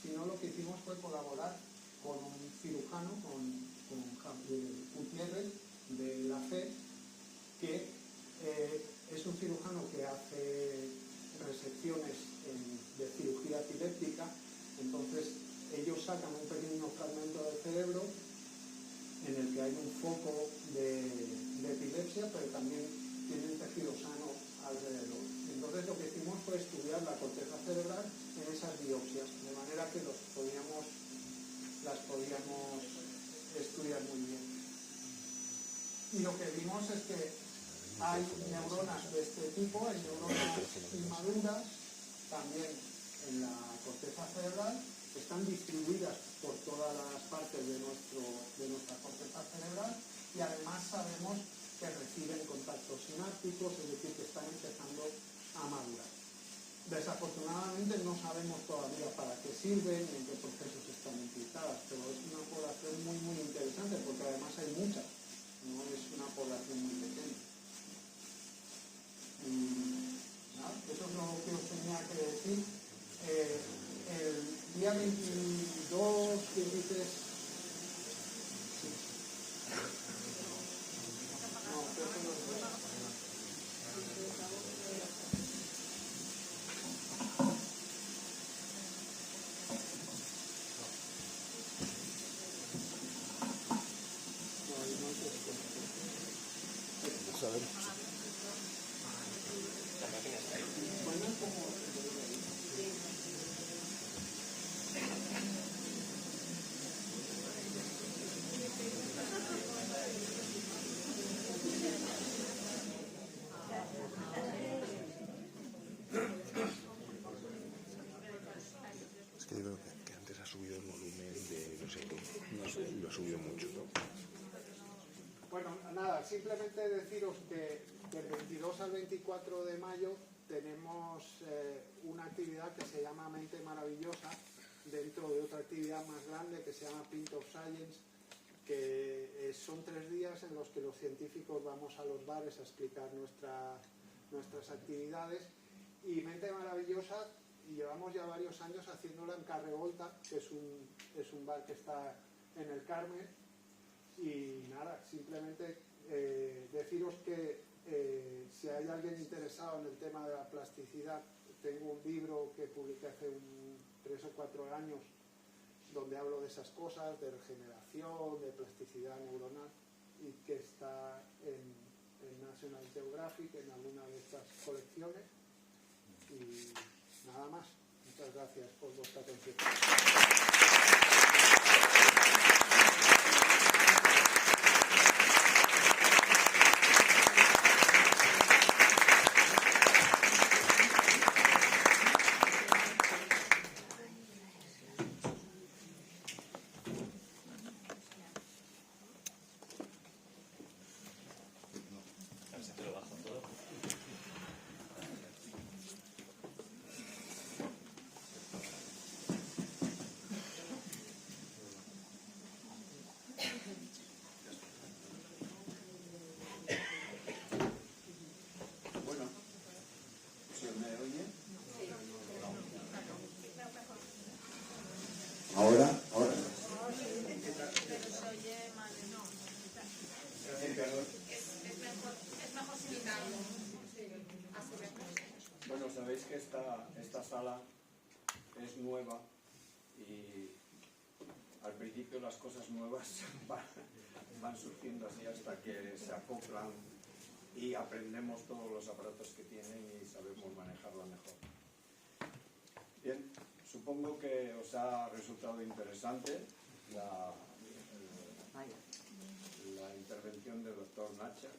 sino lo que hicimos fue colaborar con un cirujano, con Gutiérrez de la FE, que es un cirujano que hace resecciones de cirugía epiléptica. Entonces ellos sacan un pequeño fragmento del cerebro en el que hay un foco de epilepsia, pero también tienen tejido sano alrededor. Entonces lo que hicimos fue estudiar la corteza cerebral en esas biopsias, de manera que las podíamos estudiar muy bien. Y lo que vimos es que hay neuronas de este tipo, hay neuronas inmaduras también en la corteza cerebral, están distribuidas por todas las partes de nuestra corteza cerebral y además sabemos que reciben contactos sinápticos, es decir, que están empezando a madurar. Desafortunadamente no sabemos todavía para qué sirven ni en qué procesos están implicadas, pero es una población muy muy interesante porque además hay muchas, no es una población muy pequeña. Nada, eso es lo que os tenía que decir. El día 22, 23... Es que yo creo que antes ha subido el volumen de no sé qué, lo ha subido mucho, ¿no? Bueno, nada, simplemente deciros que del 22 al 24 de mayo tenemos una actividad que se llama Mente Maravillosa, dentro de otra actividad más grande que se llama Pint of Science, que son 3 días en los que los científicos vamos a los bares a explicar nuestras actividades. Y Mente Maravillosa, llevamos ya varios años haciéndola en Carrevolta, que es un bar que está en el Carmen. Y nada, simplemente deciros que si hay alguien interesado en el tema de la plasticidad, tengo un libro que publiqué hace 3 o 4 años donde hablo de esas cosas, de regeneración, de plasticidad neuronal, y que está en National Geographic, en alguna de estas colecciones. Y nada más. Muchas gracias por vuestra atención. Bueno, ¿se me oye? Ahora. Bueno, sabéis que esta sala es nueva y al principio las cosas nuevas van surgiendo así hasta que se acoplan y aprendemos todos los aparatos que tienen y sabemos manejarla mejor. Bien, supongo que os ha resultado interesante la intervención del doctor Natcher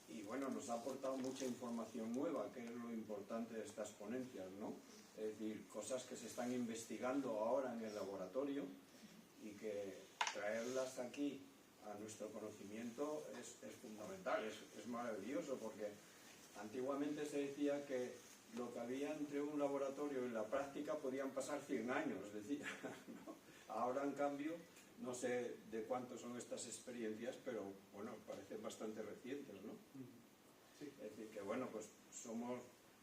y bueno, nos ha aportado mucha información nueva, que es lo importante de estas ponencias, ¿no? Es decir, cosas que se están investigando ahora en el laboratorio y que traerlas aquí a nuestro conocimiento es fundamental, es maravilloso, porque antiguamente se decía que lo que había entre un laboratorio y la práctica podían pasar 100 años, decía, ¿no? Ahora, en cambio, no sé de cuántos son estas experiencias, pero bueno, parecen bastante recientes, ¿no? Sí. Es decir, que bueno, pues somos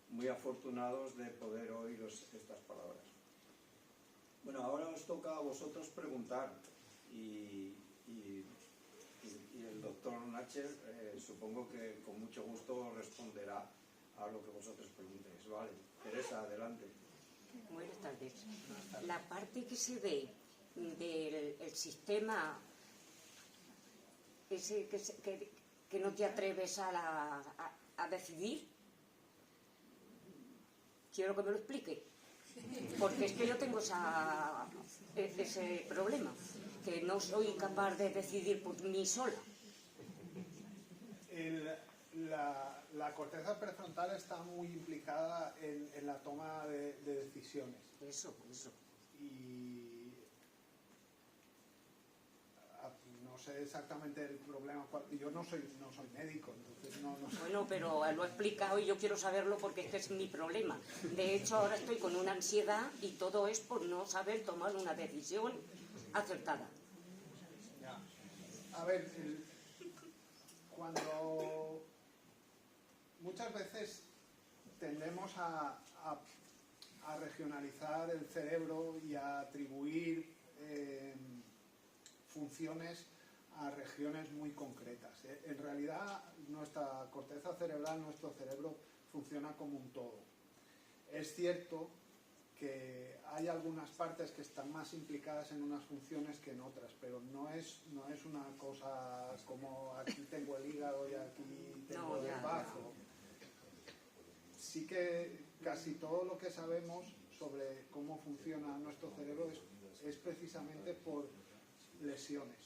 muy afortunados de poder oír estas palabras. Bueno, ahora os toca a vosotros preguntar y el doctor Natcher supongo que con mucho gusto responderá a lo que vosotros preguntéis. Vale, Teresa, adelante. Buenas tardes. La parte que se ve del sistema ese que no te atreves a decidir, quiero que me lo explique, porque es que yo tengo ese problema, que no soy capaz de decidir por mí sola. La corteza prefrontal está muy implicada en la toma de decisiones. Eso. Y no sé exactamente el problema. Yo no soy médico, entonces no sé. Bueno, pero lo he explicado y yo quiero saberlo porque es que es mi problema. De hecho, ahora estoy con una ansiedad y todo es por no saber tomar una decisión acertada. Ya. A ver, cuando muchas veces tendemos a regionalizar el cerebro y a atribuir funciones a regiones muy concretas. En realidad, nuestra corteza cerebral, nuestro cerebro, funciona como un todo. Es cierto que hay algunas partes que están más implicadas en unas funciones que en otras, pero no es una cosa como aquí tengo el hígado y aquí tengo el bazo. Sí que casi todo lo que sabemos sobre cómo funciona nuestro cerebro es precisamente por lesiones,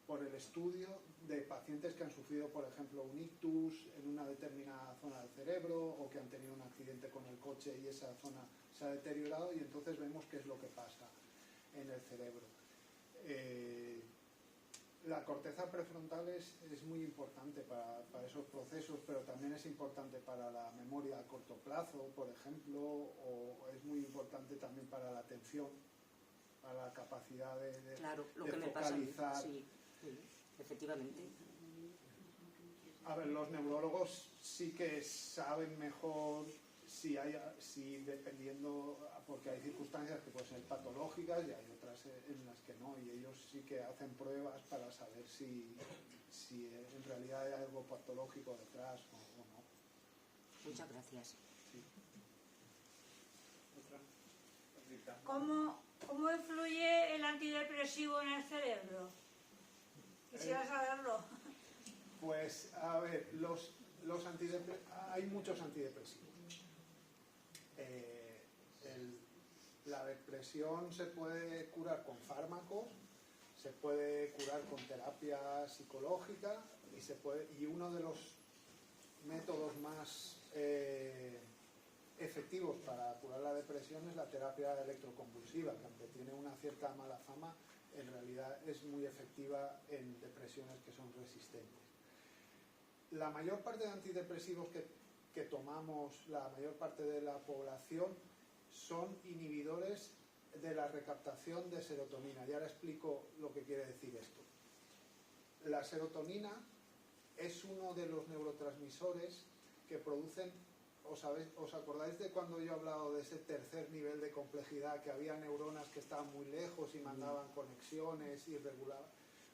por el estudio de pacientes que han sufrido, por ejemplo, un ictus en una determinada zona del cerebro o que han tenido un accidente con el coche y esa zona se ha deteriorado y entonces vemos qué es lo que pasa en el cerebro. La corteza prefrontal es muy importante para esos procesos, pero también es importante para la memoria a corto plazo, por ejemplo, o es muy importante también para la atención, para la capacidad de Claro, lo de que me focalizar. pasa. Sí, efectivamente. A ver, los neurólogos sí que saben mejor si dependiendo, porque hay circunstancias que pueden ser patológicas y hay otras en las que no, y ellos sí que hacen pruebas para saber si en realidad hay algo patológico detrás o no. Muchas gracias. Sí. ¿Cómo influye el antidepresivo en el cerebro? Quisiera saberlo. Pues, a ver, hay muchos antidepresivos. La depresión se puede curar con fármacos, se puede curar con terapia psicológica y uno de los métodos más efectivos para curar la depresión es la terapia electroconvulsiva, que aunque tiene una cierta mala fama, en realidad es muy efectiva en depresiones que son resistentes. La mayor parte de antidepresivos que tomamos, la mayor parte de la población, son inhibidores de la recaptación de serotonina. Y ahora explico lo que quiere decir esto. La serotonina es uno de los neurotransmisores que producen. ¿Os acordáis de cuando yo he hablado de ese tercer nivel de complejidad, que había neuronas que estaban muy lejos y mandaban conexiones y regulaban?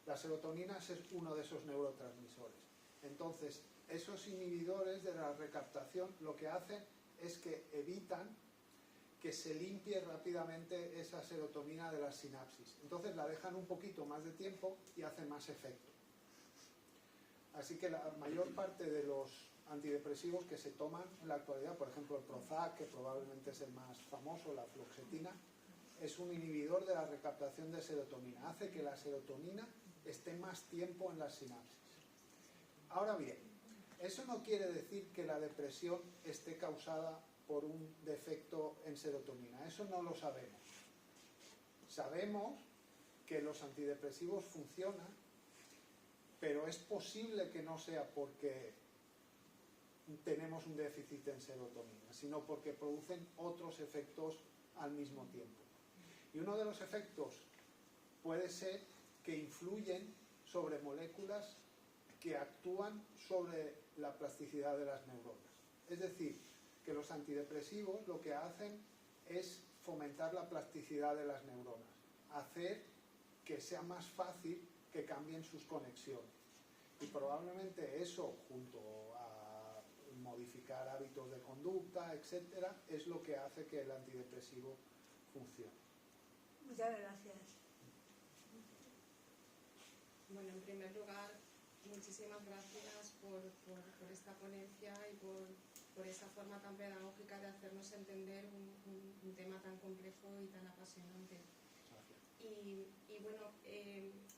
La serotonina es uno de esos neurotransmisores. Entonces, esos inhibidores de la recaptación lo que hacen es que evitan que se limpie rápidamente esa serotonina de las sinapsis. Entonces la dejan un poquito más de tiempo y hace más efecto. Así que la mayor parte de los antidepresivos que se toman en la actualidad, por ejemplo el Prozac, que probablemente es el más famoso, la fluoxetina, es un inhibidor de la recaptación de serotonina. Hace que la serotonina esté más tiempo en las sinapsis. Ahora bien, eso no quiere decir que la depresión esté causada por un defecto en serotonina. Eso no lo sabemos. Sabemos que los antidepresivos funcionan, pero es posible que no sea porque tenemos un déficit en serotonina, sino porque producen otros efectos al mismo tiempo. Y uno de los efectos puede ser que influyen sobre moléculas que actúan sobre la plasticidad de las neuronas. Es decir, que los antidepresivos lo que hacen es fomentar la plasticidad de las neuronas, hacer que sea más fácil que cambien sus conexiones. Y probablemente eso, junto a modificar hábitos de conducta, etcétera, es lo que hace que el antidepresivo funcione. Muchas gracias. Bueno, en primer lugar, muchísimas gracias por esta ponencia y por esa forma tan pedagógica de hacernos entender un tema tan complejo y tan apasionante. Y bueno,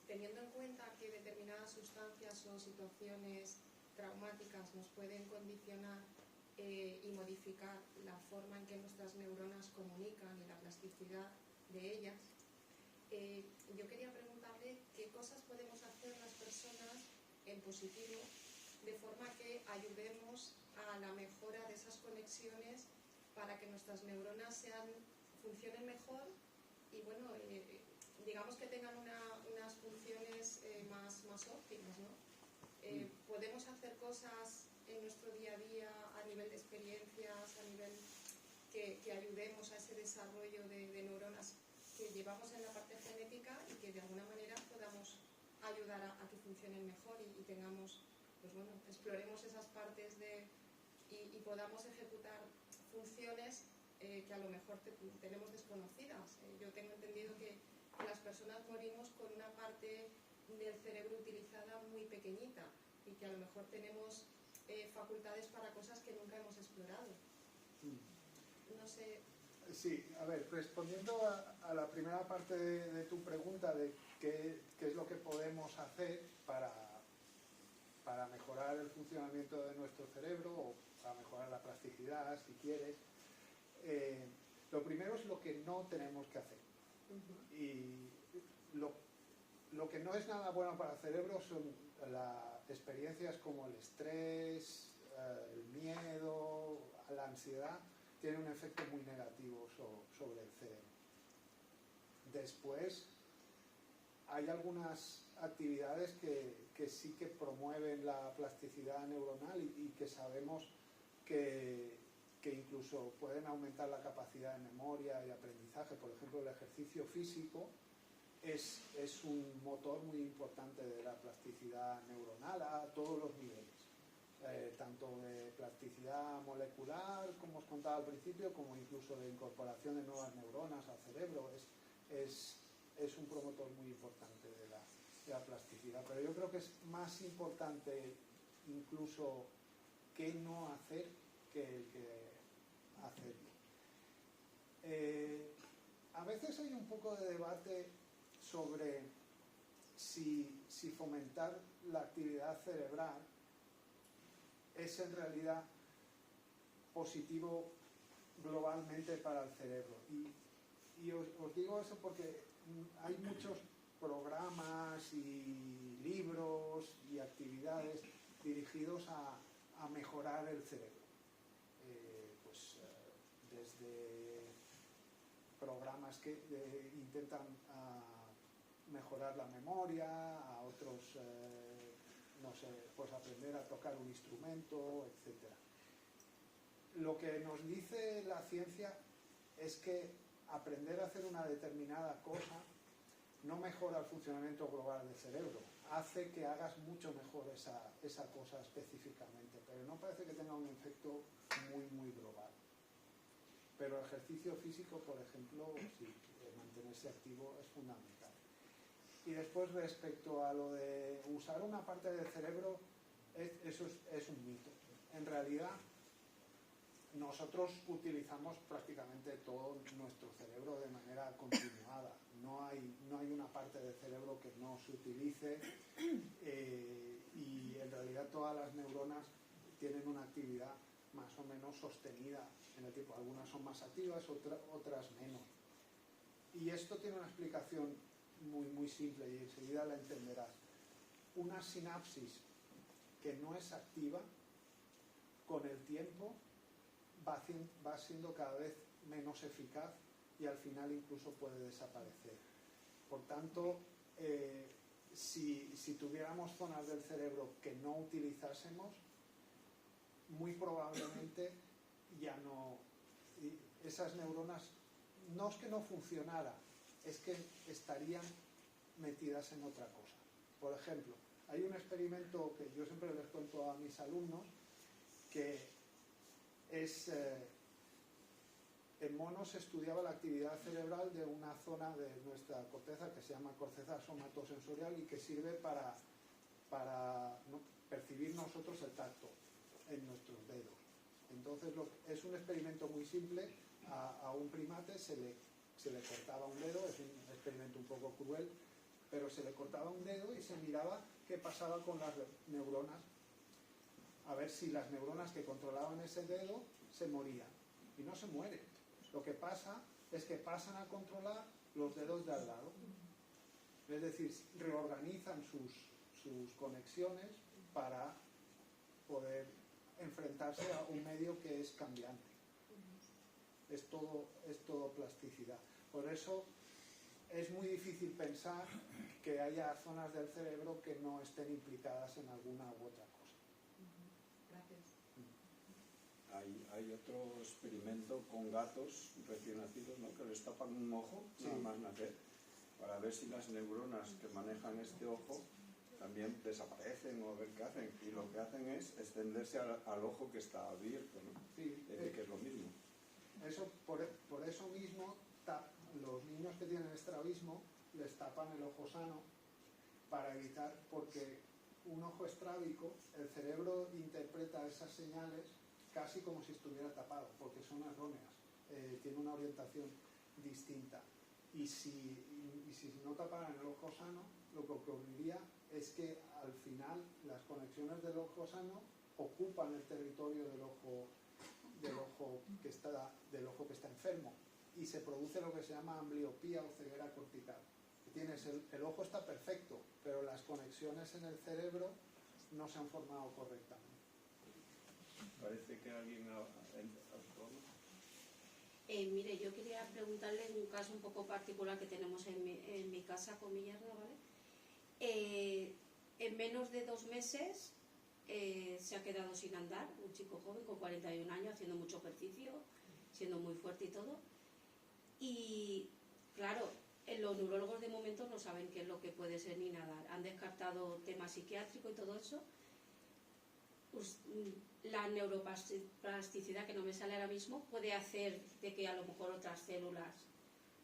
teniendo en cuenta que determinadas sustancias o situaciones traumáticas nos pueden condicionar y modificar la forma en que nuestras neuronas comunican y la plasticidad de ellas, yo quería preguntarle ¿vale? ¿Qué cosas podemos hacer las personas en positivo de forma que ayudemos a la mejora de esas conexiones para que nuestras neuronas funcionen mejor y, bueno, digamos que tengan unas funciones más óptimas, ¿no? Podemos hacer cosas en nuestro día a día a nivel de experiencias, a nivel que ayudemos a ese desarrollo de neuronas que llevamos en la parte genética y que de alguna manera podamos ayudar a que funcionen mejor y tengamos, pues bueno, exploremos esas partes y podamos ejecutar funciones que a lo mejor tenemos desconocidas. Yo tengo entendido que las personas morimos con una parte del cerebro utilizada muy pequeñita y que a lo mejor tenemos facultades para cosas que nunca hemos explorado. No sé. Sí, a ver, respondiendo a la primera parte de tu pregunta de qué es lo que podemos hacer para mejorar el funcionamiento de nuestro cerebro o para mejorar la plasticidad, si quieres, lo primero es lo que no tenemos que hacer. Y lo que no es nada bueno para el cerebro son las experiencias como el estrés, el miedo, la ansiedad, tiene un efecto muy negativo sobre el cerebro. Después, hay algunas actividades que sí que promueven la plasticidad neuronal y que sabemos que incluso pueden aumentar la capacidad de memoria y aprendizaje. Por ejemplo, el ejercicio físico es un motor muy importante de la plasticidad neuronal a todos los niveles. Tanto de plasticidad molecular, como os contaba al principio, como incluso de incorporación de nuevas neuronas al cerebro. Es un promotor muy importante de la plasticidad. Pero yo creo que es más importante incluso qué no hacer que hacerlo. A veces hay un poco de debate sobre si fomentar la actividad cerebral es en realidad positivo globalmente para el cerebro. Y os digo eso porque hay muchos programas y libros y actividades dirigidos a mejorar el cerebro. Desde programas que intentan mejorar la memoria, a otros no sé, pues aprender a tocar un instrumento, etc. Lo que nos dice la ciencia es que aprender a hacer una determinada cosa no mejora el funcionamiento global del cerebro, hace que hagas mucho mejor esa cosa específicamente, pero no parece que tenga un efecto muy global. Pero el ejercicio físico, por ejemplo, sí, mantenerse activo es fundamental. Y después, respecto a lo de usar una parte del cerebro, eso es un mito. En realidad, nosotros utilizamos prácticamente todo nuestro cerebro de manera continuada. No hay una parte del cerebro que no se utilice y en realidad todas las neuronas tienen una actividad más o menos sostenida en el tiempo. Algunas son más activas, otras menos. Y esto tiene una explicación muy simple y enseguida la entenderás. Una sinapsis que no es activa, con el tiempo va siendo cada vez menos eficaz y al final incluso puede desaparecer. Por tanto, si tuviéramos zonas del cerebro que no utilizásemos, muy probablemente ya no, esas neuronas no es que no funcionaran, es que estarían metidas en otra cosa. Por ejemplo, hay un experimento que yo siempre les cuento a mis alumnos, que es en monos se estudiaba la actividad cerebral de una zona de nuestra corteza que se llama corteza somatosensorial y que sirve para percibir nosotros el tacto en nuestros dedos. Entonces es un experimento muy simple. A un primate se le cortaba un dedo, es un experimento un poco cruel, pero se le cortaba un dedo y se miraba qué pasaba con las neuronas, a ver si las neuronas que controlaban ese dedo se morían. Y no se mueren. Lo que pasa es que pasan a controlar los dedos de al lado. Es decir, reorganizan sus conexiones para poder enfrentarse a un medio que es cambiante. Es todo plasticidad. Por eso es muy difícil pensar que haya zonas del cerebro que no estén implicadas en alguna u otra cosa. Gracias. Hay otro experimento con gatos recién nacidos, ¿no?, que les tapan un ojo, nada más nacer, para ver si las neuronas que manejan este ojo también desaparecen o ver qué hacen. Y lo que hacen es extenderse al ojo que está abierto, ¿no? Sí, Que es lo mismo. Eso, por eso mismo, los niños que tienen estrabismo les tapan el ojo sano para evitar, porque un ojo estrábico, el cerebro interpreta esas señales casi como si estuviera tapado, porque son erróneas, tiene una orientación distinta. Y si no taparan el ojo sano, lo que ocurriría es que al final las conexiones del ojo sano ocupan el territorio del ojo que está enfermo, y se produce lo que se llama ambliopía o ceguera cortical. El ojo está perfecto, pero las conexiones en el cerebro no se han formado correctamente. Parece que alguien mire, yo quería preguntarle un caso un poco particular que tenemos en mi casa con mi yerno, ¿vale? En menos de 2 meses se ha quedado sin andar, un chico joven con 41 años, haciendo mucho ejercicio, siendo muy fuerte y todo. Y claro, los neurólogos de momento no saben qué es lo que puede ser ni nada. Han descartado tema psiquiátrico y todo eso. Pues, la neuroplasticidad, que no me sale ahora mismo, puede hacer de que a lo mejor otras células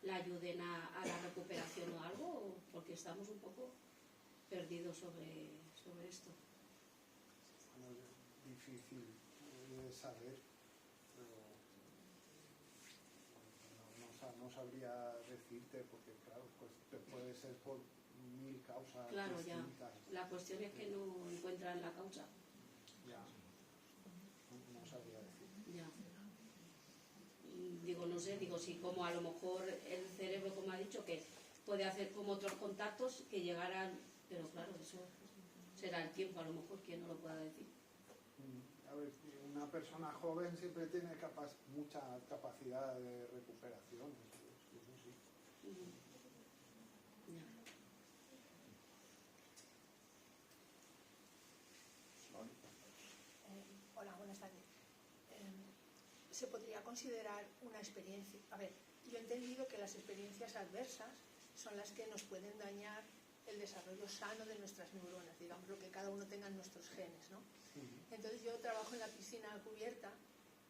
la ayuden a la recuperación o algo, porque estamos un poco perdidos sobre esto. Bueno, es difícil de saber, pero no sabría decirte, porque claro, pues puede ser por 1000 causas claro, distintas. Ya. La cuestión es que no encuentran la causa. Ya. No sabría decir. Ya. Digo, no sé, si como a lo mejor el cerebro, como ha dicho, que puede hacer como otros contactos que llegaran, pero claro, eso será el tiempo, a lo mejor, quien no lo pueda decir. A ver, una persona joven siempre tiene mucha capacidad de recuperación, eso sí. Hola, buenas tardes. ¿Se podría considerar una experiencia? A ver, yo he entendido que las experiencias adversas son las que nos pueden dañar el desarrollo sano de nuestras neuronas, digamos, lo que cada uno tenga en nuestros genes, ¿no? Entonces yo trabajo en la piscina cubierta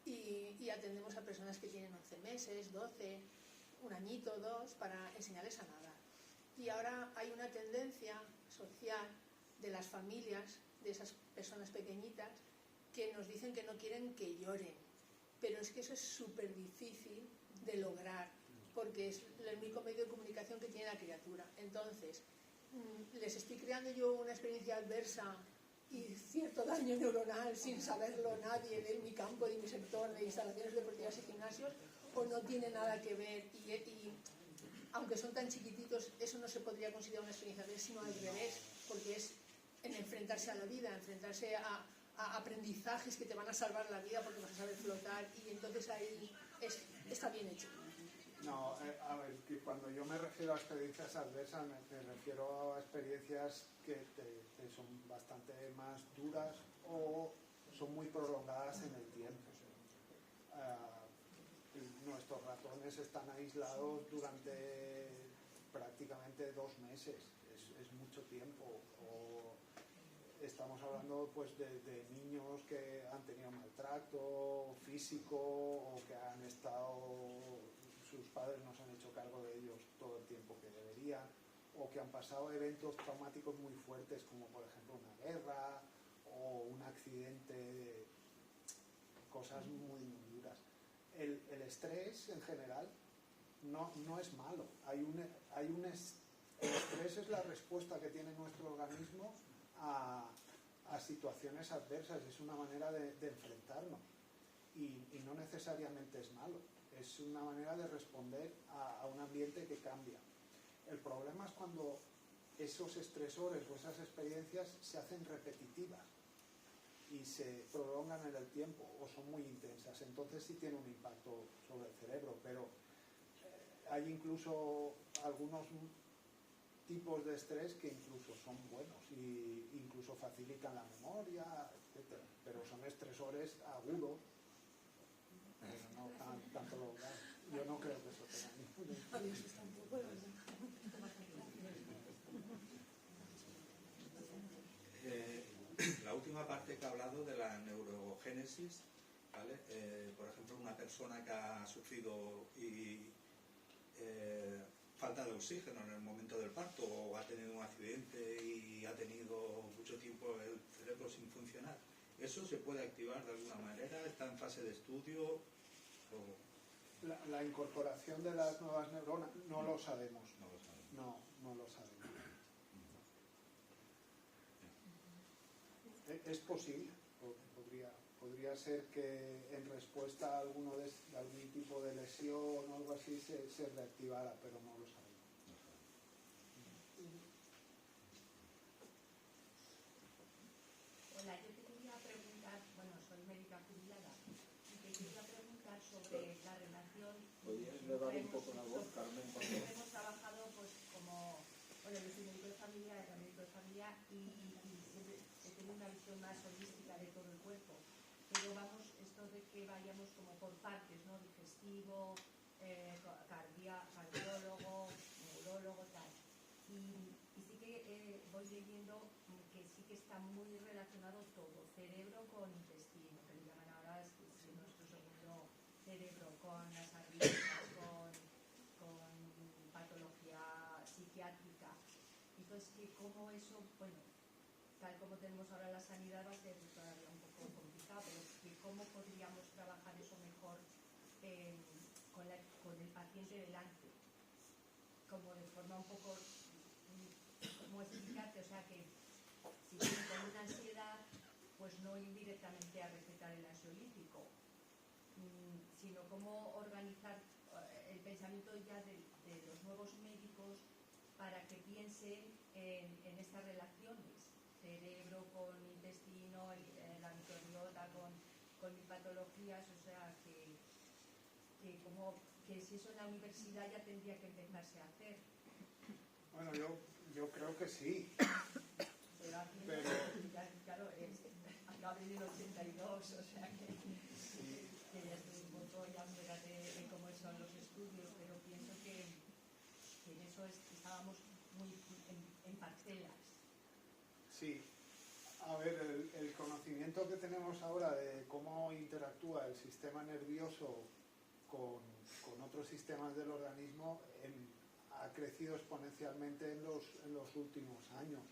y atendemos a personas que tienen 11 meses, 12, un añito, 2, para enseñarles a nadar. Y ahora hay una tendencia social de las familias, de esas personas pequeñitas, que nos dicen que no quieren que lloren, pero es que eso es súper difícil de lograr, porque es el único medio de comunicación que tiene la criatura. Entonces, les estoy creando yo una experiencia adversa y cierto daño neuronal sin saberlo nadie de mi campo, de mi sector, de instalaciones deportivas y gimnasios, o no tiene nada que ver, y aunque son tan chiquititos, eso no se podría considerar una experiencia adversa, sino al revés, porque es en enfrentarse a la vida, enfrentarse a aprendizajes que te van a salvar la vida porque vas a saber flotar, y entonces ahí está bien hecho. No, a ver, que cuando yo me refiero a experiencias adversas me refiero a experiencias que son bastante más duras o son muy prolongadas en el tiempo. Nuestros ratones están aislados durante prácticamente 2 meses, es mucho tiempo. O estamos hablando pues de niños que han tenido maltrato físico o que han sus padres no se han hecho cargo de ellos todo el tiempo que deberían, o que han pasado eventos traumáticos muy fuertes como por ejemplo una guerra o un accidente, cosas muy, muy duras. El estrés en general no es malo. El estrés es la respuesta que tiene nuestro organismo a situaciones adversas, es una manera de enfrentarnos y no necesariamente es malo, es una manera de responder a un ambiente que cambia. El problema es cuando esos estresores o esas experiencias se hacen repetitivas y se prolongan en el tiempo o son muy intensas. Entonces sí tiene un impacto sobre el cerebro, pero hay incluso algunos tipos de estrés que incluso son buenos e incluso facilitan la memoria, etcétera. Pero son estresores agudos, pero no tanto lograr. Yo no creo que eso tenga ningún impacto. La última parte que ha hablado de la neurogénesis, ¿vale? Por ejemplo, una persona que ha sufrido falta de oxígeno en el momento del parto o ha tenido un accidente y ha tenido mucho tiempo el cerebro sin funcionar, ¿eso se puede activar de alguna manera? ¿Está en fase de estudio? La incorporación de las nuevas neuronas no lo sabemos. No lo sabemos. Es posible, podría ser que en respuesta a algún tipo de lesión o algo así se reactivara, pero no lo sabemos. Hola, yo te quería preguntar, bueno, soy médica jubilada, y te quería preguntar sobre la relación. ¿Podrías elevar un poco la voz, Carmen? Hemos trabajado, pues, como, bueno, yo soy médico de familia, era médico de familia y siempre he tenido una visión más holística de todo el cuerpo. Pero vamos, esto de que vayamos como por partes, ¿no? Digestivo, cardiólogo, neurólogo, tal. Y sí que voy leyendo que sí que está muy relacionado todo, cerebro con intestino, que le llaman ahora nuestro segundo cerebro, con las arritmias, con patología psiquiátrica. Entonces, que cómo eso, bueno, tal como tenemos ahora la sanidad va a ser todavía un poco complicado, pero que cómo podríamos trabajar eso mejor con el paciente delante, como de forma un poco, ¿cómo explicarte? O sea, que si tiene con una ansiedad, pues no ir directamente a recetar el ansiolítico, sino cómo organizar el pensamiento ya de los nuevos médicos para que piensen en estas relaciones, cerebro con intestino, la microbiota con patologías, o sea, que si eso en la universidad ya tendría que empezarse a hacer. Bueno, yo creo que sí. Pero claro, acabé en el 82, o sea que ya estoy un poco ya fuera de cómo son los estudios, pero pienso que en eso estábamos muy en parcelas. Sí. A ver, el conocimiento que tenemos ahora de cómo interactúa el sistema nervioso con otros sistemas del organismo ha crecido exponencialmente en los últimos años.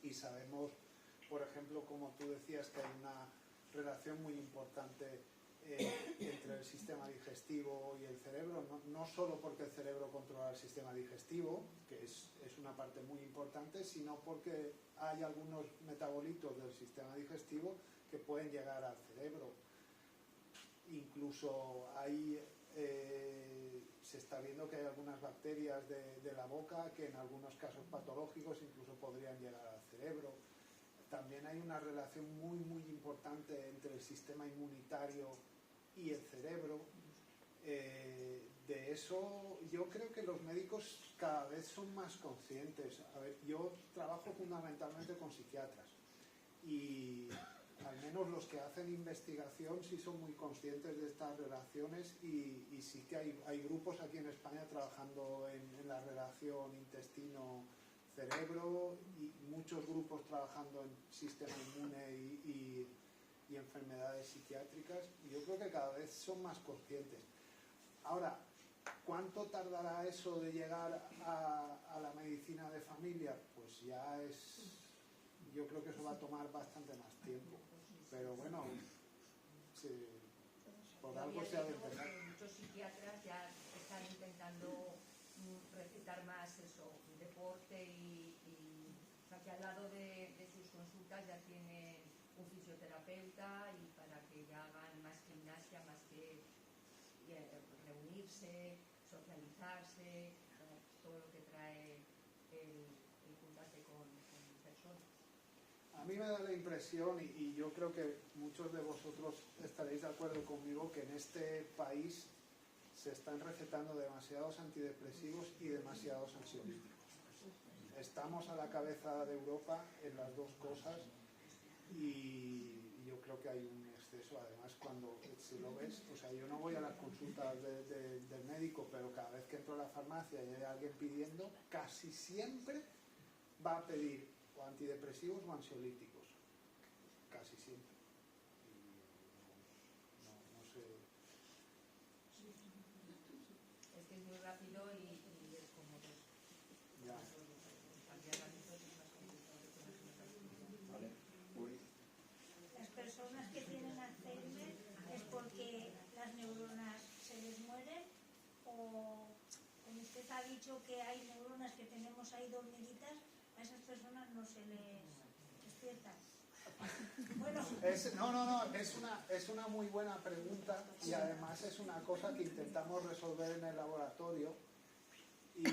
Y sabemos, por ejemplo, como tú decías, que hay una relación muy importante entre el sistema digestivo y el cerebro, no solo porque el cerebro controla el sistema digestivo, que es una parte muy importante, sino porque hay algunos metabolitos del sistema digestivo que pueden llegar al cerebro. Incluso se está viendo que hay algunas bacterias de la boca que en algunos casos patológicos incluso podrían llegar al cerebro. También hay una relación muy, muy importante entre el sistema inmunitario y el cerebro. De eso yo creo que los médicos cada vez son más conscientes. A ver, yo trabajo fundamentalmente con psiquiatras y al menos los que hacen investigación sí son muy conscientes de estas relaciones y sí que hay grupos aquí en España trabajando en la relación intestino-cerebro y muchos grupos trabajando en sistema inmune y enfermedades psiquiátricas, y yo creo que cada vez son más conscientes. Ahora, ¿cuánto tardará eso de llegar a la medicina de familia? Pues yo creo que eso va a tomar bastante más tiempo. Pero bueno, por algo se ha de empezar. Muchos psiquiatras ya están intentando recetar más eso, deporte o sea, que al lado de sus consultas ya tienen un fisioterapeuta y para que ya hagan más gimnasia, más que reunirse, socializarse, todo lo que trae el mí me da la impresión, y yo creo que muchos de vosotros estaréis de acuerdo conmigo, que en este país se están recetando demasiados antidepresivos y demasiados ansiolíticos. Estamos a la cabeza de Europa en las dos cosas y yo creo que hay un exceso. Además, cuando si lo ves, o sea, yo no voy a las consultas del médico, pero cada vez que entro a la farmacia y hay alguien pidiendo, casi siempre va a pedir o antidepresivos o ansiolíticos. Casi siempre. No sé. Es que es muy rápido y es como Ya. cambiar hábitos es más complicado que ¿Vale? Uri. Las personas que tienen Alzheimer es porque las neuronas se les mueren o, como usted ha dicho, que hay neuronas que tenemos ahí dormiditas, a esas personas no se les despierta. Bueno. Es una muy buena pregunta y además es una cosa que intentamos resolver en el laboratorio y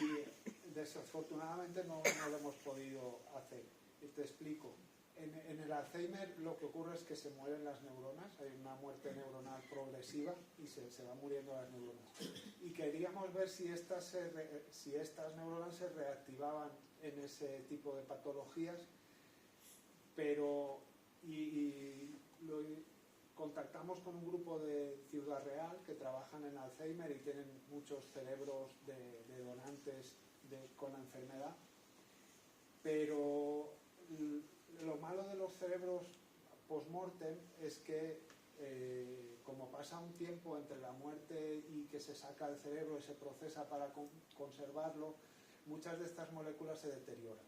desafortunadamente no lo hemos podido hacer. Y te explico. En el Alzheimer lo que ocurre es que se mueren las neuronas, hay una muerte neuronal progresiva y se van muriendo las neuronas. Y queríamos ver si estas neuronas se reactivaban en ese tipo de patologías, pero contactamos con un grupo de Ciudad Real que trabajan en Alzheimer y tienen muchos cerebros de donantes con la enfermedad, pero lo malo de los cerebros post-mortem es que como pasa un tiempo entre la muerte y que se saca el cerebro y se procesa para conservarlo, muchas de estas moléculas se deterioran.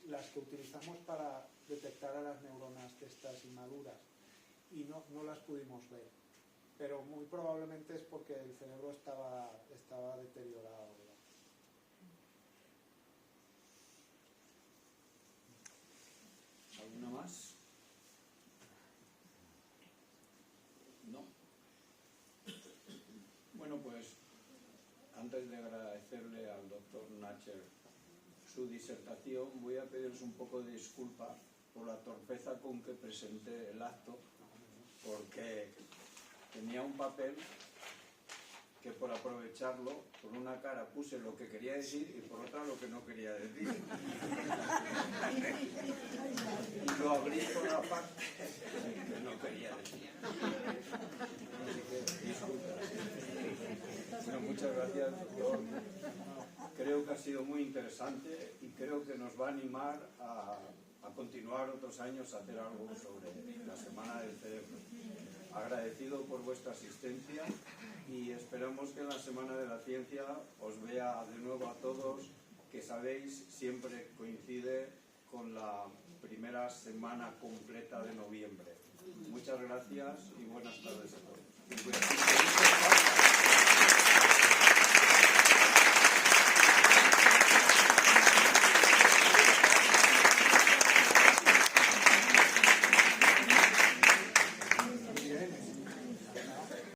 Las que utilizamos para detectar a las neuronas de estas inmaduras y no las pudimos ver, pero muy probablemente es porque el cerebro estaba deteriorado. ¿Alguna más? No. Bueno, pues antes de agradecerle al doctor Nacher su disertación, voy a pedirles un poco de disculpa por la torpeza con que presenté el acto, porque tenía un papel que por aprovecharlo, por una cara puse lo que quería decir y por otra lo que no quería decir. Y lo abrí por la parte que no quería decir. Así que disculpa. Bueno, muchas gracias, doctor. Creo que ha sido muy interesante y creo que nos va a animar a continuar otros años a hacer algo sobre la Semana del Cerebro. Agradecido por vuestra asistencia y esperamos que en la Semana de la Ciencia os vea de nuevo a todos, que sabéis siempre coincide con la primera semana completa de noviembre. Muchas gracias y buenas tardes a todos.